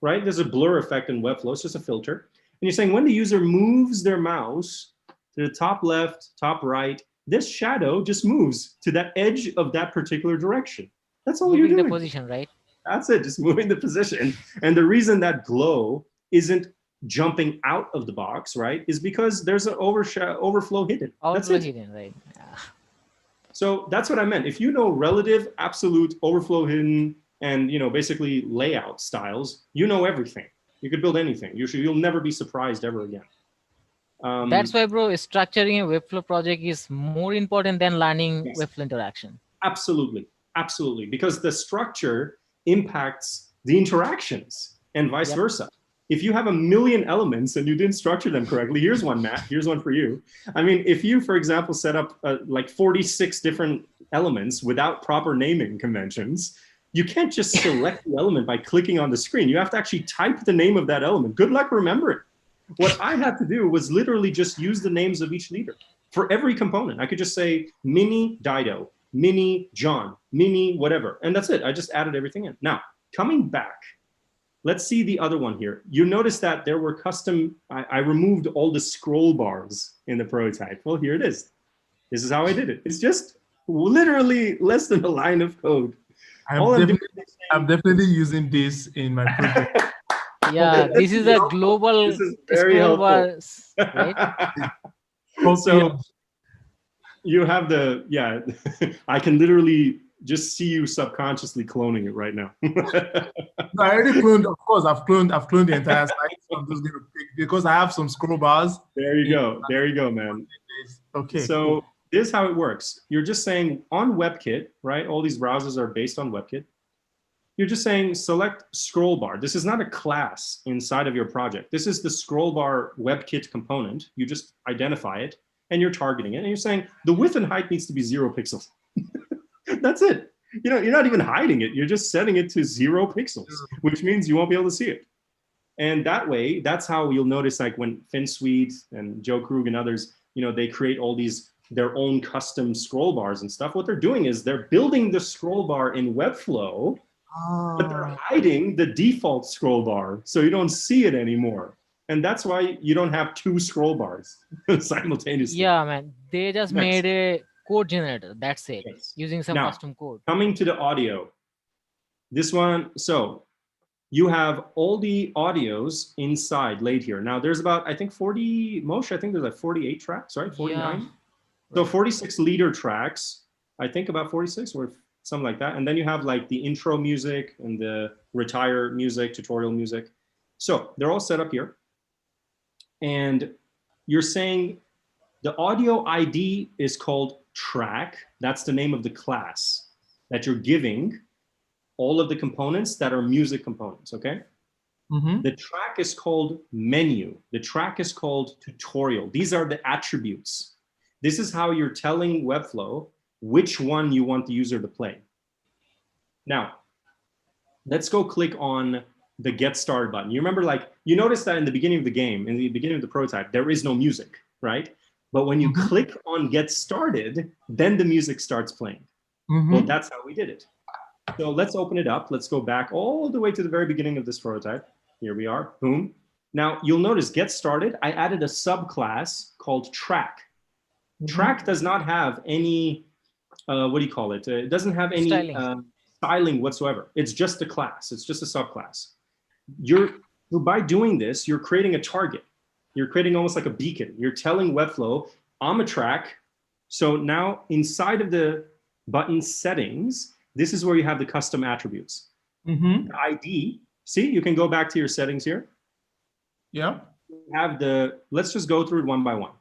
right? There's a blur effect in Webflow. It's just a filter. And you're saying when the user moves their mouse to the top left, top right, this shadow just moves to that edge of that particular direction. That's all you're doing. The position, right? That's it, just moving the position. And the reason that glow isn't jumping out of the box, right, is because there's an overflow hidden. Overflow hidden, right? Yeah. So that's what I meant. If you know relative, absolute, overflow hidden, and basically layout styles, you know everything. You could build anything. You'll never be surprised ever again. That's why, bro, structuring a Webflow project is more important than learning Webflow interaction. Absolutely. Absolutely. Because the structure impacts the interactions and vice versa. If you have 1 million elements and you didn't structure them correctly, here's one, Matt. Here's one for you. I mean, if you, for example, set up like 46 different elements without proper naming conventions, You can't just select the element by clicking on the screen. You have to actually type the name of that element. Good luck remembering. What I had to do was literally just use the names of each leader for every component. I could just say mini Dido, mini John, mini whatever, and that's it. I just added everything in. Now, coming back, let's see the other one here. You notice that there were custom, I removed all the scroll bars in the prototype. Well, here it is. This is how I did it. It's just literally less than a line of code. I'm definitely using this in my project. Yeah, this is a global This is very scroll helpful. bar, right? So you have the, yeah, I can literally just see you subconsciously cloning it right now. No, I already cloned, of course, I've cloned the entire site. So I'm just going to pick, because I have some scroll bars. There you go. There you go, man. Okay. So cool. this is how it works. You're just saying on WebKit, right? All these browsers are based on WebKit. You're just saying select scroll bar. This is not a class inside of your project. This is the scroll bar WebKit component. You just identify it and you're targeting it. And you're saying the width and height needs to be 0 pixels. That's it. You know, you're not even hiding it. You're just setting it to 0 pixels, which means you won't be able to see it. And that way, that's how you'll notice, like when Finn Swede and Joe Krug and others, you know, they create all these their own custom scroll bars and stuff. What they're doing is they're building the scroll bar in Webflow, but they're hiding the default scroll bar, so you don't see it anymore. And that's why you don't have 2 scroll bars simultaneously. Yeah, man. They just Next. made a code generator. That's it. Yes. Using some Now, custom code. Coming to the audio. This one, so you have all the audios inside laid here. Now there's about, I think 40, Moshe, I think there's like 48 tracks, right? 49? Yeah. So 46 leader tracks, I think about 46 or something like that. And then you have like the intro music and the retire music, tutorial music. So they're all set up here. And you're saying the audio ID is called track. That's the name of the class that you're giving all of the components that are music components, okay? Mm-hmm. The track is called menu. The track is called tutorial. These are the attributes. This is how you're telling Webflow which one you want the user to play. Now, let's go click on the get started button. You remember, like, you notice that in the beginning of the game, in the beginning of the prototype, there is no music, right? But when you click on get started, then the music starts playing. Well, that's how we did it. So let's open it up. Let's go back all the way to the very beginning of this prototype. Here we are, boom. Now you'll notice get started, I added a subclass called track. Track does not have any, what do you call it? It doesn't have any styling whatsoever. It's just a class, it's just a subclass. By doing this, you're creating a target. You're creating almost like a beacon. You're telling Webflow, I'm a track. So now inside of the button settings, this is where you have the custom attributes. The ID, see, you can go back to your settings here. Yeah. You have let's just go through it one by one.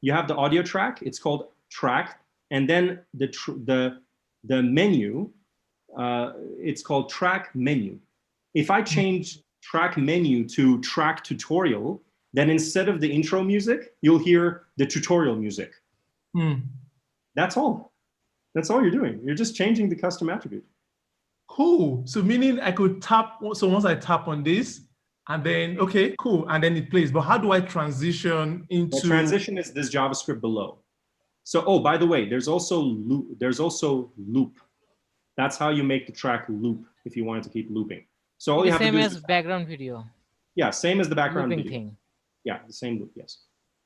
You have the audio track, it's called track. And then the menu, it's called track menu. If I change track menu to track tutorial, then instead of the intro music, you'll hear the tutorial music. That's all. That's all you're doing. You're just changing the custom attribute. Cool. So meaning I could tap, so once I tap on this, and then, okay, cool, and then it plays. But how do I transition into? The transition is this JavaScript below. So, oh, by the way, there's also loop. That's how you make the track loop if you want it to keep looping. So all you have to do is same as background video. Yeah, same as the background looping video. Thing. Yeah, the same loop, yes.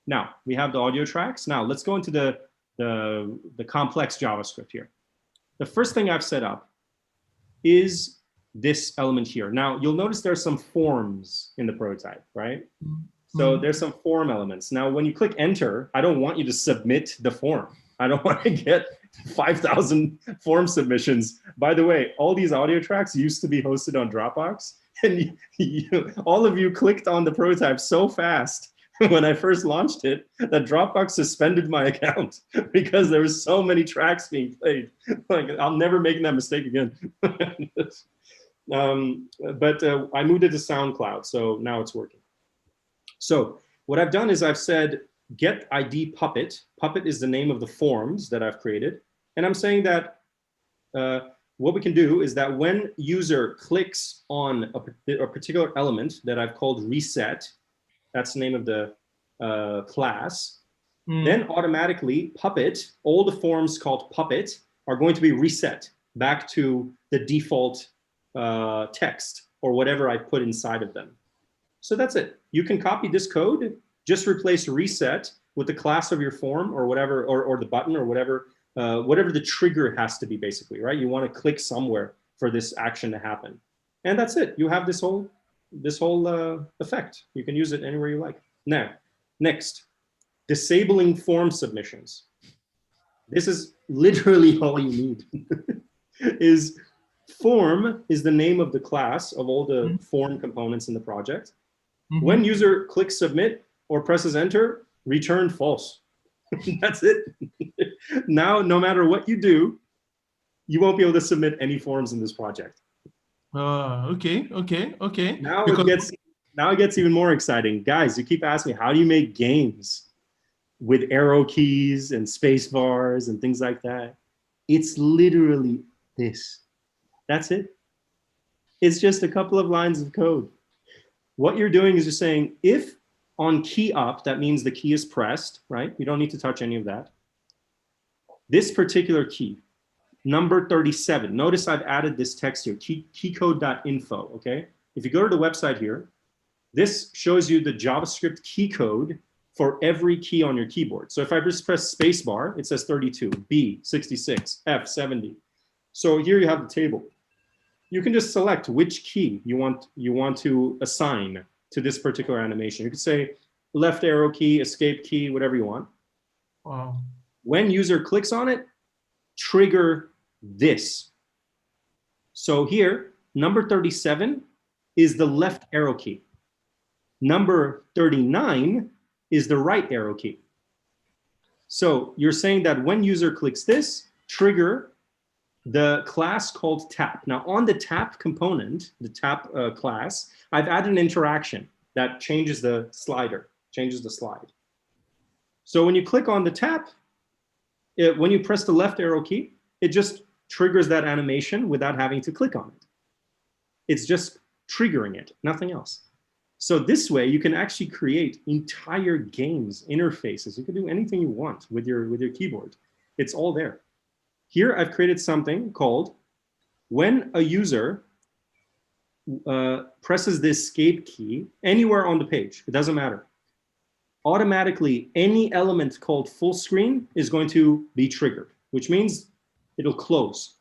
Now, we have the audio tracks. Now, let's go into the complex JavaScript here. The first thing I've set up is this element here. Now, you'll notice there's some forms in the prototype, right? So there's some form elements. Now, when you click enter, I don't want you to submit the form. I don't want to get 5,000 form submissions. By the way, all these audio tracks used to be hosted on Dropbox, and all of you clicked on the prototype so fast when I first launched it that Dropbox suspended my account because there was so many tracks being played. Like, I'm never making that mistake again. But I moved it to SoundCloud, so now it's working. So what I've done is I've said get ID Puppet. Puppet is the name of the forms that I've created. And I'm saying that what we can do is that when user clicks on a particular element that I've called reset, that's the name of the class, then automatically Puppet, all the forms called Puppet are going to be reset back to the default text or whatever I put inside of them. So that's it. You can copy this code, just replace reset with the class of your form or whatever, or the button or whatever, whatever the trigger has to be basically, right? You want to click somewhere for this action to happen. And that's it. You have this whole effect. You can use it anywhere you like. Now, next, disabling form submissions. This is literally all you need. Is form is the name of the class of all the form components in the project. When user clicks submit or presses enter, return false. That's it. Now, no matter what you do, you won't be able to submit any forms in this project. Okay. Now it gets even more exciting. Guys, you keep asking me, how do you make games with arrow keys and space bars and things like that? It's literally this. That's it. It's just a couple of lines of code. What you're doing is you're saying, if on key up, that means the key is pressed, right? You don't need to touch any of that. This particular key, number 37, notice I've added this text here, keycode.info, okay? If you go to the website here, this shows you the JavaScript key code for every key on your keyboard. So if I just press spacebar, it says 32, B, 66, F, 70. So here you have the table. You can just select which key you want to assign to this particular animation. You could say left arrow key, escape key, whatever you want. Wow. When user clicks on it, trigger this. So here, number 37 is the left arrow key. Number 39 is the right arrow key. So you're saying that when user clicks this, trigger the class called tap. Now on the tap component, the tap class, I've added an interaction that changes the slider, changes the slide. So when you click on the tap, when you press the left arrow key, it just triggers that animation without having to click on it. It's just triggering it, nothing else. So this way you can actually create entire games, interfaces. You can do anything you want with your keyboard. It's all there. Here I've created something called when a user presses the escape key anywhere on the page, it doesn't matter. Automatically, any element called full screen is going to be triggered, which means it'll close.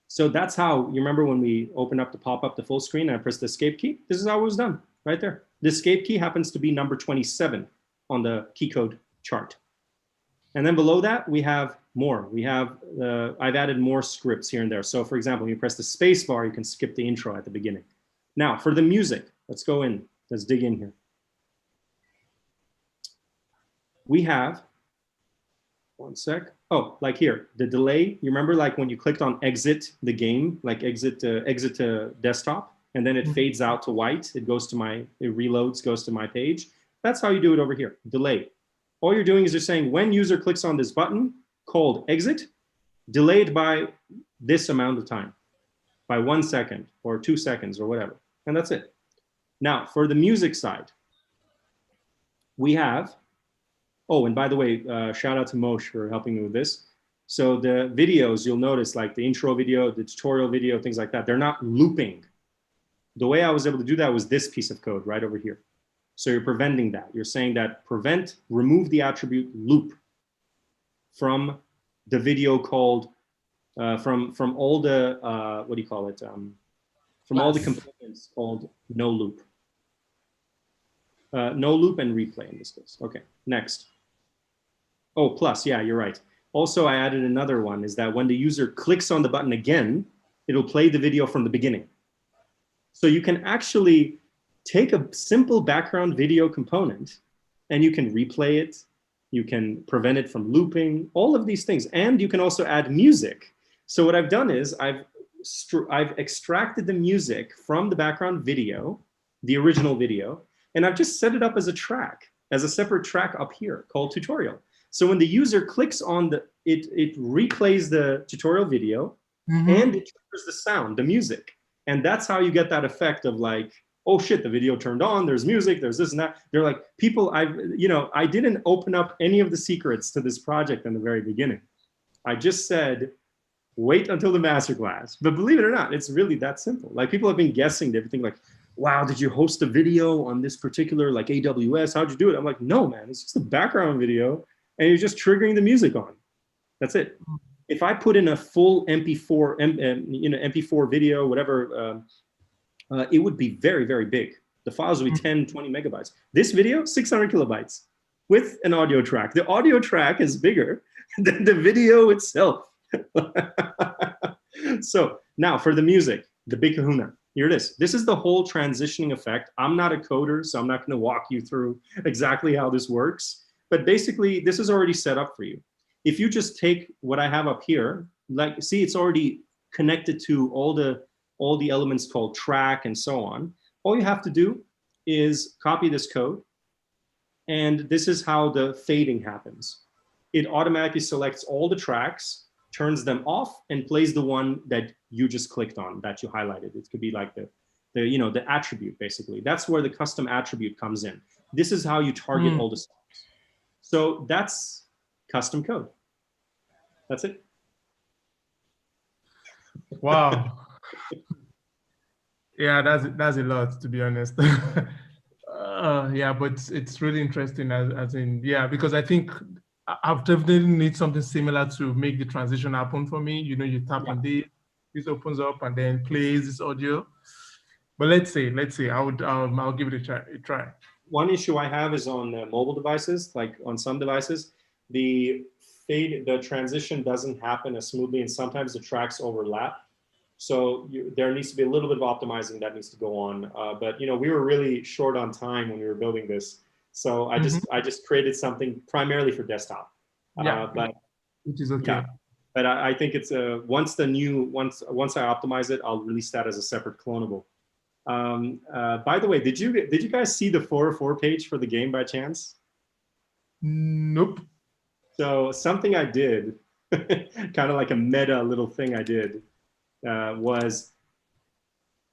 So that's how, you remember when we opened up the pop-up, the full screen, and I pressed the escape key? This is how it was done, right there. The escape key happens to be number 27 on the key code chart. And then below that, we have more. We have, I've added more scripts here and there. So for example, when you press the space bar, you can skip the intro at the beginning. Now for the music, let's go in, let's dig in here. We have, one sec. Oh, like here, the delay. You remember like when you clicked on exit the game, like exit to desktop, and then it fades out to white. It goes to it reloads, goes to my page. That's how you do it over here, delay. All you're doing is you're saying when user clicks on this button called exit, delayed by this amount of time, by 1 second or 2 seconds or whatever. And that's it. Now for the music side, we have, oh, and by the way, shout out to Moshe for helping me with this. So the videos, you'll notice like the intro video, the tutorial video, things like that, they're not looping. The way I was able to do that was this piece of code right over here. So you're preventing that. You're saying that remove the attribute loop from the video called, from all the, what do you call it? From all the components called no loop. No loop and replay in this case. Okay, next. Oh, plus, yeah, you're right. Also, I added another one, is that when the user clicks on the button again, it'll play the video from the beginning. So you can actually take a simple background video component and you can replay it. You can prevent it from looping, all of these things. And you can also add music. So what I've done is I've extracted the music from the background video, the original video, and I've just set it up as a track, as a separate track up here called tutorial. So when the user clicks on it replays the tutorial video, and it triggers the sound, the music. And that's how you get that effect of like, oh shit, the video turned on, there's music, there's this and that. They're like, I didn't open up any of the secrets to this project in the very beginning. I just said, wait until the masterclass. But believe it or not, it's really that simple. Like people have been guessing everything like, wow, did you host a video on this particular like AWS? How'd you do it? I'm like, no, man, it's just a background video and you're just triggering the music on. That's it. If I put in a full MP4, MP4 video, whatever, it would be very, very big. The files would be 10, 20 megabytes. This video, 600 kilobytes with an audio track. The audio track is bigger than the video itself. So now for the music, the big kahuna. Here it is. This is the whole transitioning effect. I'm not a coder, so I'm not going to walk you through exactly how this works. But basically, this is already set up for you. If you just take what I have up here, like see, it's already connected to all the elements called track and so on. All you have to do is copy this code. And this is how the fading happens. It automatically selects all the tracks, turns them off, and plays the one that you just clicked on, that you highlighted. It could be like the attribute, basically. That's where the custom attribute comes in. This is how you target all the songs. So that's custom code. That's it. Wow. Yeah, that's a lot, to be honest. Yeah, but it's really interesting as in, yeah, because I think I've definitely need something similar to make the transition happen for me. You know, you tap on this opens up and then plays this audio. But let's see, I'll give it a try. One issue I have is on mobile devices, like on some devices, the transition doesn't happen as smoothly, and sometimes the tracks overlap. So there needs to be a little bit of optimizing that needs to go on. But you know, we were really short on time when we were building this, so I just created something primarily for desktop. But which is okay. Yeah, but I think it's once I optimize it, I'll release that as a separate clonable. By the way, did you guys see the 404 page for the game by chance? Nope. So something I did, kind of like a meta little thing I did, was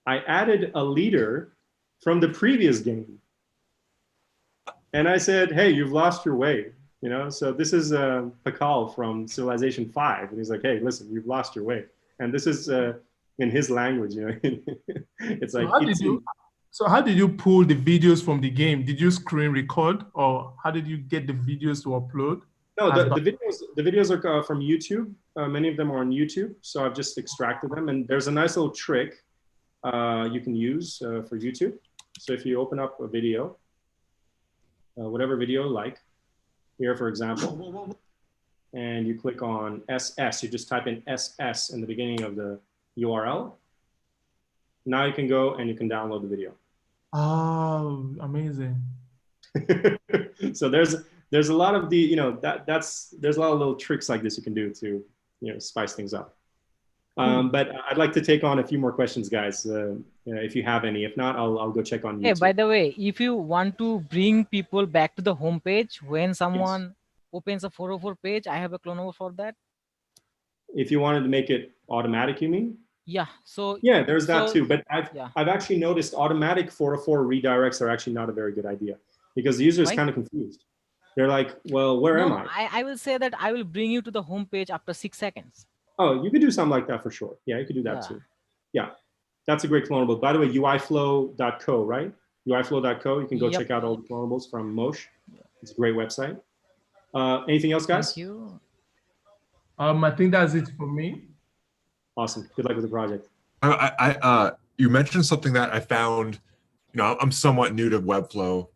I added a leader from the previous game. And I said, hey, you've lost your way. You know, so this is Pakal from Civilization 5. And he's like, hey, listen, you've lost your way. And this is in his language, you know. It's like, so how did you pull the videos from the game? Did you screen record, or how did you get the videos to upload? No, the videos are from YouTube. Many of them are on YouTube. So I've just extracted them. And there's a nice little trick you can use for YouTube. So if you open up a video, whatever video you like, here, for example, and you click on SS, you just type in SS in the beginning of the URL. Now you can go and you can download the video. Oh, amazing. So there's a lot of the, you know, there's a lot of little tricks like this you can do to, you know, spice things up. But I'd like to take on a few more questions, guys, if you have any. If not, I'll go check on YouTube. Hey, by the way, if you want to bring people back to the home page when someone opens a 404 page, I have a clonable for that. If you wanted to make it automatic, you mean? Yeah. So yeah, there's that too. But I've actually noticed automatic 404 redirects are actually not a very good idea, because the user is kind of confused. They're like, well, where am I? I will say that I will bring you to the home page after 6 seconds. Oh, you could do something like that for sure. Yeah, you could do that too. Yeah, that's a great clonable. By the way, uiflow.co, right? uiflow.co. You can go check out all the clonables from Moshe. It's a great website. Anything else, guys? Thank you. I think that's it for me. Awesome. Good luck with the project. You mentioned something that I found. You know, I'm somewhat new to Webflow,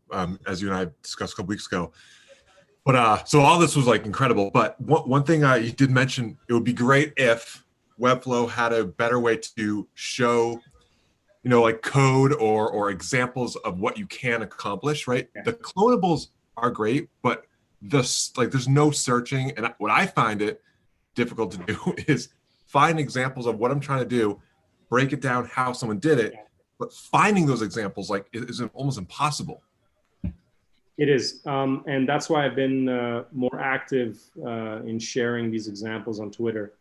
as you and I discussed a couple weeks ago. But so all this was like incredible. But one thing you did mention, it would be great if Webflow had a better way to show, you know, like code or examples of what you can accomplish. Right? Yeah. The clonables are great, but there's no searching. And what I find it difficult to do is find examples of what I'm trying to do, break it down how someone did it. But finding those examples is almost impossible. It is, and that's why I've been more active in sharing these examples on Twitter.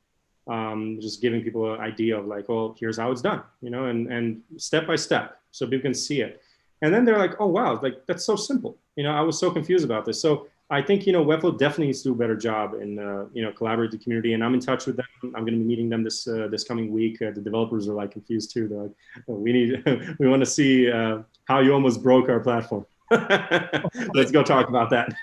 just giving people an idea of like, well, here's how it's done, you know, and step by step, so people can see it. And then they're like, oh, wow, like that's so simple. You know, I was so confused about this. So I think, you know, Webflow definitely needs to do a better job in, you know, collaborate with the community. And I'm in touch with them. I'm going to be meeting them this coming week. The developers are like confused too. They're like, oh, we want to see how you almost broke our platform. Let's go talk about that.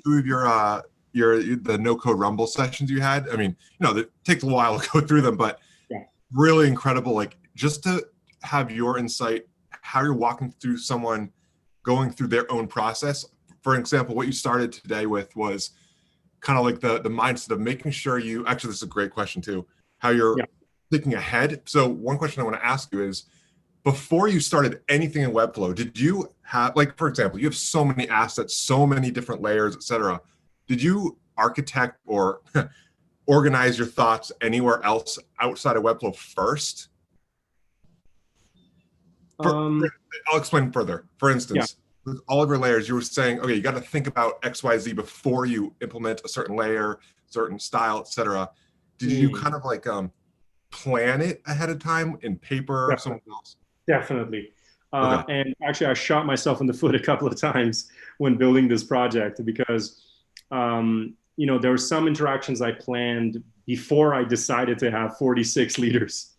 Two of the no code Rumble sessions you had. I mean, you know, it takes a while to go through them, but yeah, really incredible. Like just to have your insight, how you're walking through someone going through their own process. For example, what you started today with was kind of like the mindset of making sure you, actually, this is a great question too, how you're thinking ahead. So one question I want to ask you is, before you started anything in Webflow, did you have, like, for example, you have so many assets, so many different layers, et cetera. Did you architect or organize your thoughts anywhere else outside of Webflow first? I'll explain further. For instance, with all of your layers, you were saying, okay, you got to think about X, Y, Z before you implement a certain layer, certain style, et cetera. Did you kind of like plan it ahead of time in paper or something else? Definitely. And actually, I shot myself in the foot a couple of times when building this project because, you know, there were some interactions I planned before I decided to have 46 leaders.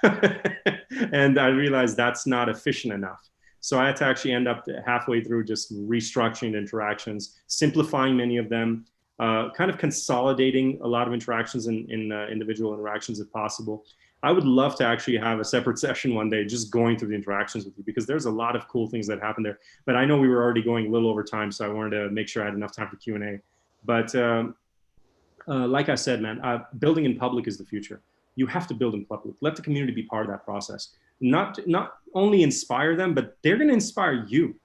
And I realized that's not efficient enough. So I had to actually end up halfway through just restructuring the interactions, simplifying many of them, kind of consolidating a lot of interactions in individual interactions if possible. I would love to actually have a separate session one day just going through the interactions with you, because there's a lot of cool things that happen there. But I know we were already going a little over time, so I wanted to make sure I had enough time for Q&A. But like I said, man, building in public is the future. You have to build in public. Let the community be part of that process. Not only inspire them, but they're going to inspire you.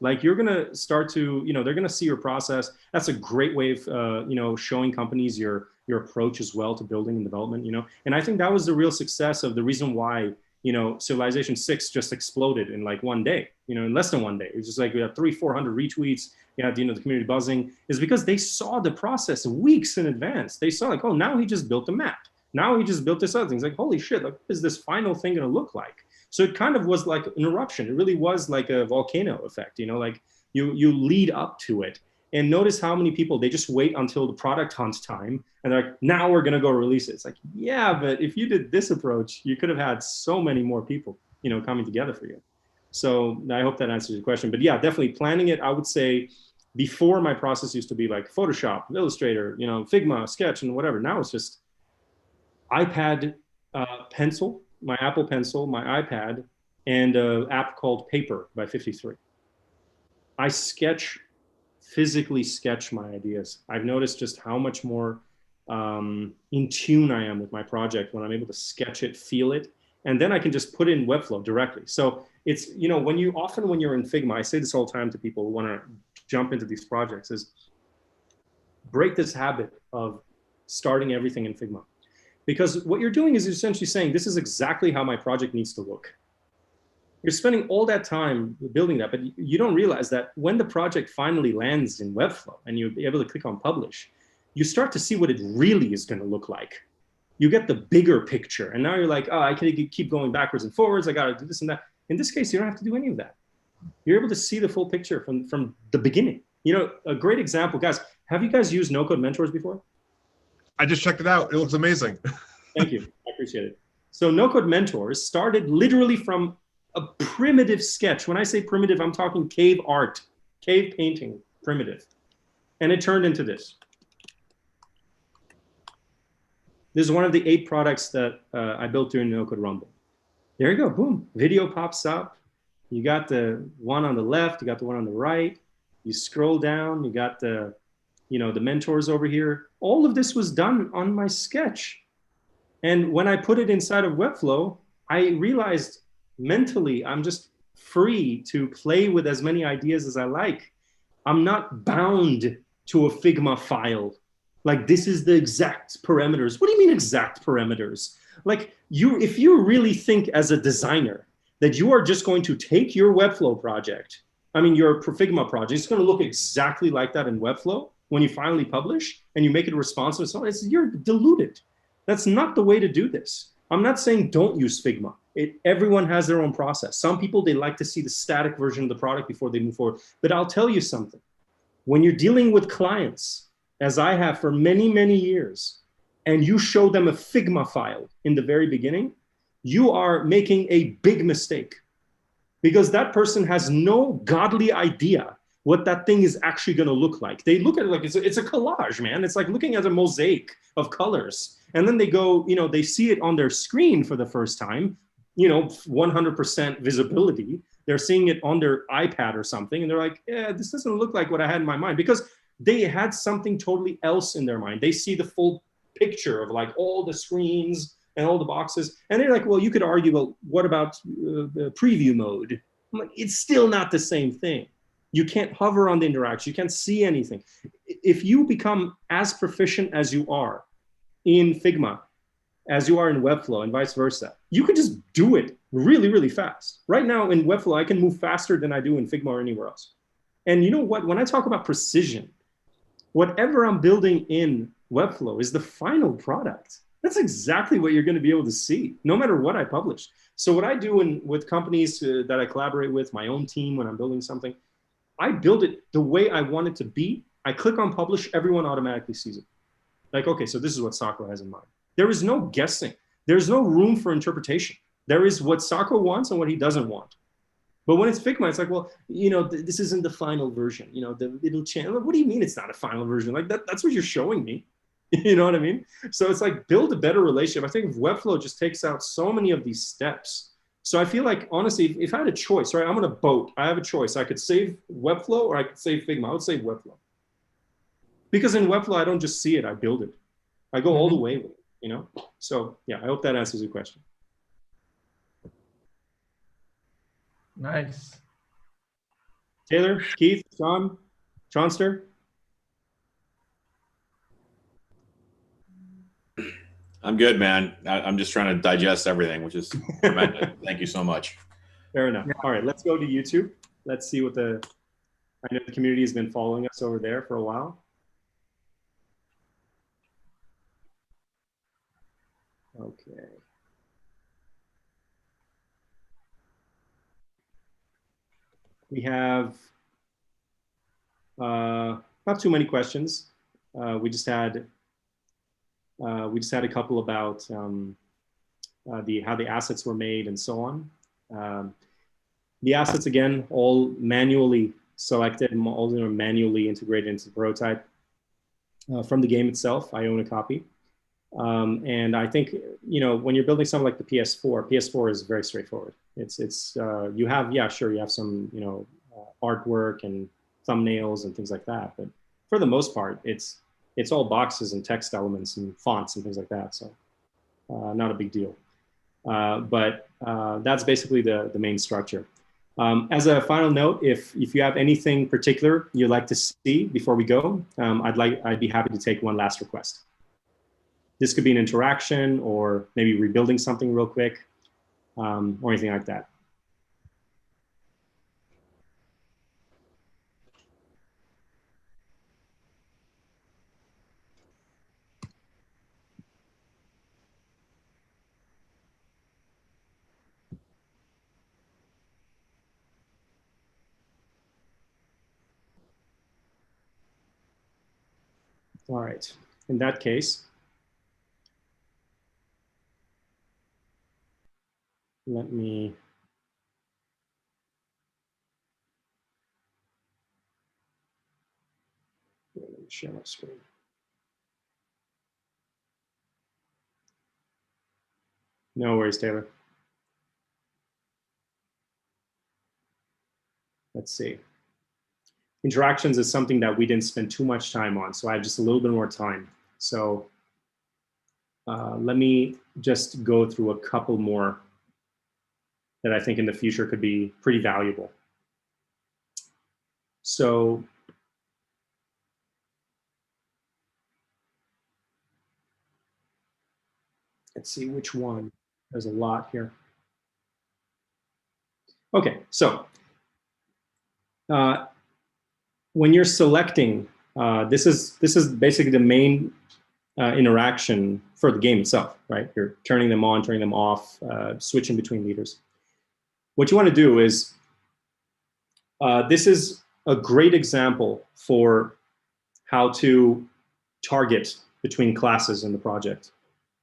Like you're going to start to, you know, they're going to see your process. That's a great way of, you know, showing companies your approach as well to building and development, you know. And I think that was the real success of the reason why, you know, Civilization 6 just exploded in like one day, you know, in less than one day. It was just like we had 300-400 retweets. You know, the community buzzing is because they saw the process weeks in advance. They saw like, oh, now he just built the map. Now he just built this other thing. It's like, holy shit, like, what is this final thing going to look like? So it kind of was like an eruption. It really was like a volcano effect, you know, like you lead up to it. And notice how many people, they just wait until the product hunt time and they're like, now we're going to go release it. It's like, yeah, but if you did this approach, you could have had so many more people, you know, coming together for you. So I hope that answers your question. But yeah, definitely planning it. I would say before, my process used to be like Photoshop, Illustrator, you know, Figma, Sketch, and whatever. Now it's just iPad, pencil, my Apple Pencil, my iPad, and an app called Paper by 53. I physically sketch my ideas. I've noticed just how much more in tune I am with my project when I'm able to sketch it, feel it, and then I can just put it in Webflow directly. So it's, you know, when you're in Figma, I say this all the time to people who want to jump into these projects, is break this habit of starting everything in Figma. Because what you're doing is essentially saying, this is exactly how my project needs to look. You're spending all that time building that, but you don't realize that when the project finally lands in Webflow and you're able to click on publish, you start to see what it really is going to look like. You get the bigger picture. And now you're like, oh, I can keep going backwards and forwards. I got to do this and that. In this case, you don't have to do any of that. You're able to see the full picture from the beginning. You know, a great example, guys, have you guys used No-Code Mentors before? I just checked it out. It looks amazing. Thank you. I appreciate it. So No-Code Mentors started literally from a primitive sketch. When I say primitive, I'm talking cave art, cave painting, primitive. And it turned into this. This is one of the 8 products that I built during No-Code Rumble. There you go, boom. Video pops up. You got the one on the left, you got the one on the right. You scroll down, you got the, you know, the mentors over here. All of this was done on my sketch. And when I put it inside of Webflow, I realized mentally I'm just free to play with as many ideas as I like. I'm not bound to a Figma file. Like, this is the exact parameters. What do you mean exact parameters? Like, if you really think as a designer that you are just going to take your Webflow project, I mean, your Figma project, it's going to look exactly like that in Webflow when you finally publish and you make it responsive, so you're deluded. That's not the way to do this. I'm not saying don't use Figma. Everyone has their own process. Some people, they like to see the static version of the product before they move forward. But I'll tell you something. When you're dealing with clients, as I have for many, many years, and you show them a Figma file in the very beginning, you are making a big mistake, because that person has no godly idea what that thing is actually going to look like. They look at it like it's a collage, man. It's like looking at a mosaic of colors. And then they go, they see it on their screen for the first time, 100% visibility. They're seeing it on their iPad or something. And they're like, yeah, this doesn't look like what I had in my mind, because they had something totally else in their mind. They see the full picture of like all the screens and all the boxes. And they're like, well, you could argue, well, what about the preview mode? I'm like, it's still not the same thing. You can't hover on the interaction. You can't see anything. If you become as proficient as you are in Figma as you are in Webflow and vice versa, you could just do it really, really fast. Right now in Webflow, I can move faster than I do in Figma or anywhere else. And you know what? When I talk about precision, whatever I'm building in Webflow is the final product. That's exactly what you're going to be able to see, no matter what I publish. So what I do with companies that I collaborate with, my own team, when I'm building something, I build it the way I want it to be. I click on publish, everyone automatically sees it. Like, okay, so this is what Sako has in mind. There is no guessing. There's no room for interpretation. There is what Sako wants and what he doesn't want. But when it's Figma, it's like, well, this isn't the final version. It'll change. What do you mean it's not a final version? Like that's what you're showing me. You know what I mean? So it's like, build a better relationship. I think Webflow just takes out so many of these steps. So I feel like, honestly, if I had a choice, right, I'm on a boat, I have a choice. I could save Webflow or I could save Figma. I would save Webflow. Because in Webflow, I don't just see it, I build it. I go all the way with it, So yeah, I hope that answers your question. Nice. Taylor, Keith, John, Johnster? I'm good, man. I'm just trying to digest everything, which is tremendous. Thank you so much. Fair enough. All right, let's go to YouTube. Let's see what I know the community has been following us over there for a while. Okay. We have not too many questions. We just had a couple about how the assets were made and so on. The assets, again, all manually selected, all manually integrated into the prototype. From the game itself, I own a copy. And I think, when you're building something like the PS4 is very straightforward. You have some, artwork and thumbnails and things like that. But for the most part, it's all boxes and text elements and fonts and things like that. So not a big deal. But that's basically the main structure. As a final note, if you have anything particular you'd like to see before we go, I'd be happy to take one last request. This could be an interaction or maybe rebuilding something real quick, or anything like that. All right, in that case, let me share my screen. No worries, Taylor. Let's see. Interactions is something that we didn't spend too much time on, so I have just a little bit more time. So let me just go through a couple more that I think in the future could be pretty valuable. So let's see which one. There's a lot here. Okay, so when you're selecting, this is basically the main interaction for the game itself, right? You're turning them on, turning them off, switching between leaders. What you want to do is, this is a great example for how to target between classes in the project.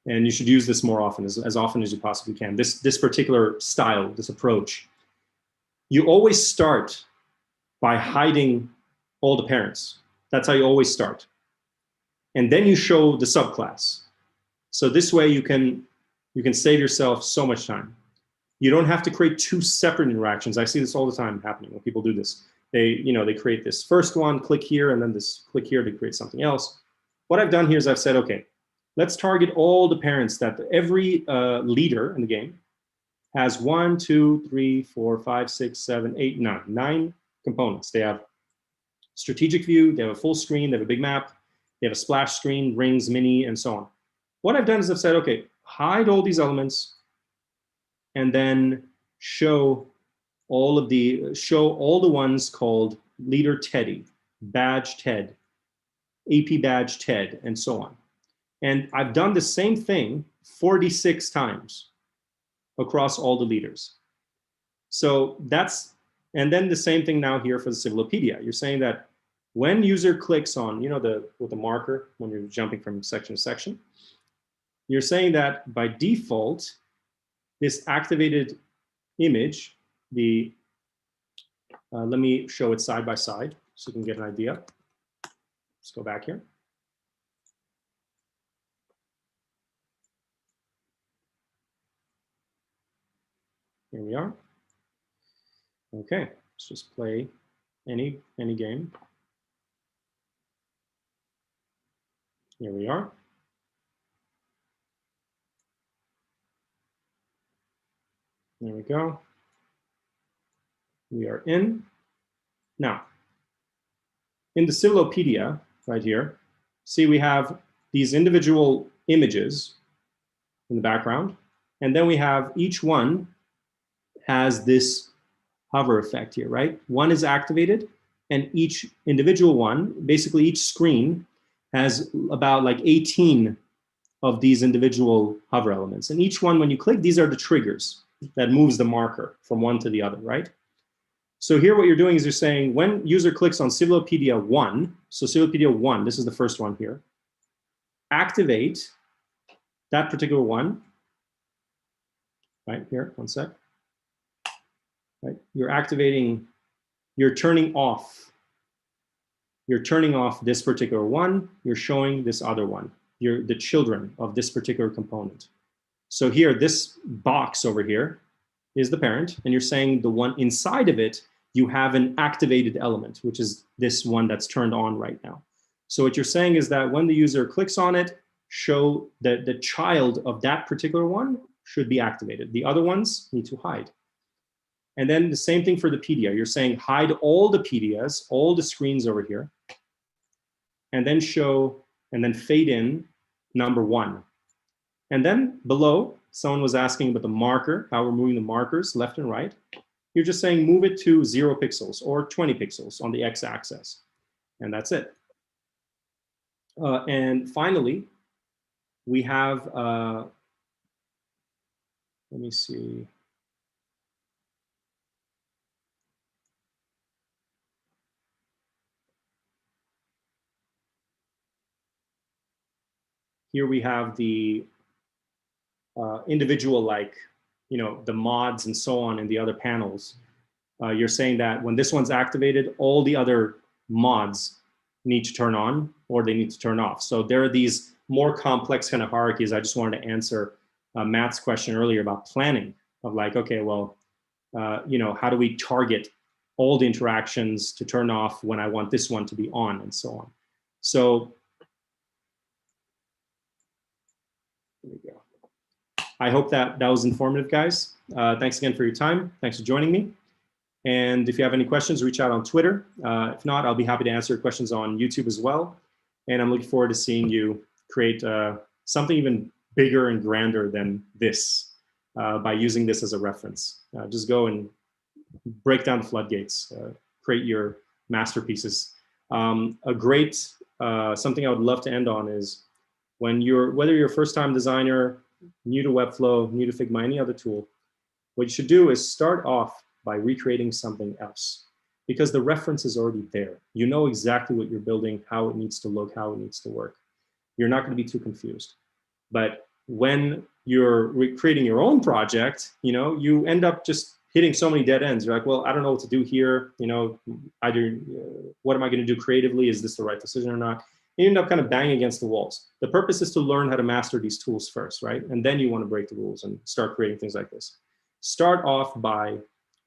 And you should use this more often, as often as you possibly can. This particular style, this approach, you always start by hiding all the parents. That's how you always start. And then you show the subclass. So this way you can save yourself so much time. You don't have to create two separate interactions. I see this all the time happening when people do this. They create this first one, click here, and then this click here to create something else. What I've done here is I've said, okay, let's target all the parents that every leader in the game has 1, 2, 3, 4, 5, 6, 7, 8, 9. 9 components. They have strategic view, they have a full screen, they have a big map, they have a splash screen, rings, mini, and so on. What I've done is I've said, okay, hide all these elements and then show all the ones called leader Teddy, badge Ted, AP badge Ted, and so on. And I've done the same thing 46 times across all the leaders. So and then the same thing now here for the Civilopedia. You're saying that when user clicks on, with the marker, when you're jumping from section to section, you're saying that by default, this activated image, let me show it side by side so you can get an idea. Let's go back here. Here we are. Okay, let's just play any game. Here we are. There we go. We are in. Now, in the Civilopedia, right here, see we have these individual images in the background, and then we have each one has this hover effect here, right? One is activated, and each individual one, basically each screen, has about like 18 of these individual hover elements. And each one, when you click, these are the triggers that moves the marker from one to the other, right? So here what you're doing is you're saying when user clicks on Civilopedia 1, so Civilopedia 1, this is the first one here, activate that particular one, right here, one sec. Right? You're activating, you're turning off this particular one, you're showing this other one. You're the children of this particular component. So here, this box over here is the parent, and you're saying the one inside of it, you have an activated element, which is this one that's turned on right now. So what you're saying is that when the user clicks on it, show that the child of that particular one should be activated. The other ones need to hide. And then the same thing for the pedia. You're saying hide all the pedias, all the screens over here, and then show, and then fade in number 1. And then below, someone was asking about the marker, how we're moving the markers left and right. You're just saying move it to 0 pixels or 20 pixels on the x-axis. And that's it. And finally, we have, let me see. Here we have the individual, like, the mods and so on in the other panels. You're saying that when this one's activated, all the other mods need to turn on or they need to turn off. So there are these more complex kind of hierarchies. I just wanted to answer Matt's question earlier about planning of like, okay, well, how do we target all the interactions to turn off when I want this one to be on and so on. So there we go. I hope that was informative, guys. Thanks again for your time. Thanks for joining me. And if you have any questions, reach out on Twitter. If not, I'll be happy to answer questions on YouTube as well. And I'm looking forward to seeing you create something even bigger and grander than this by using this as a reference. Just go and break down the floodgates, create your masterpieces. A great, something I would love to end on is whether you're a first-time designer, new to Webflow, new to Figma, any other tool, what you should do is start off by recreating something else, because the reference is already there. You know exactly what you're building, how it needs to look, how it needs to work. You're not going to be too confused. But when you're creating your own project, you end up just hitting so many dead ends. You're like, well, I don't know what to do here. Either what am I going to do creatively? Is this the right decision or not? You end up kind of banging against the walls. The purpose is to learn how to master these tools first, right? And then you want to break the rules and start creating things like this. Start off by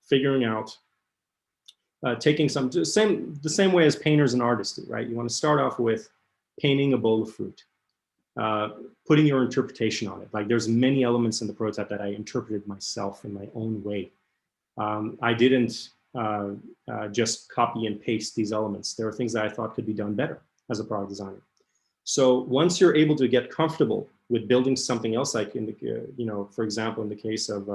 figuring out, taking the same way as painters and artists do, right? You want to start off with painting a bowl of fruit, putting your interpretation on it. Like, there's many elements in the prototype that I interpreted myself in my own way. I didn't just copy and paste these elements. There are things that I thought could be done better as a product designer. So once you're able to get comfortable with building something else, like in the, for example, in the case of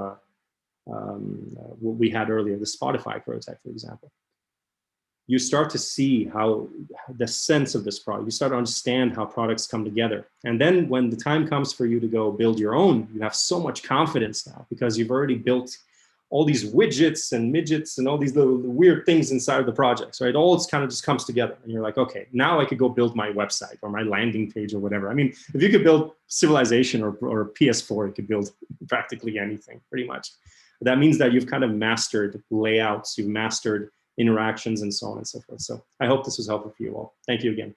what we had earlier, the Spotify prototype, for example, you start to see how the sense of this product, you start to understand how products come together. And then when the time comes for you to go build your own, you have so much confidence now because you've already built all these widgets and midgets and all these little weird things inside of the projects, right? All it's kind of just comes together. And you're like, okay, now I could go build my website or my landing page or whatever. I mean, if you could build Civilization or PS4, you could build practically anything, pretty much. But that means that you've kind of mastered layouts, you've mastered interactions and so on and so forth. So I hope this was helpful for you all. Thank you again.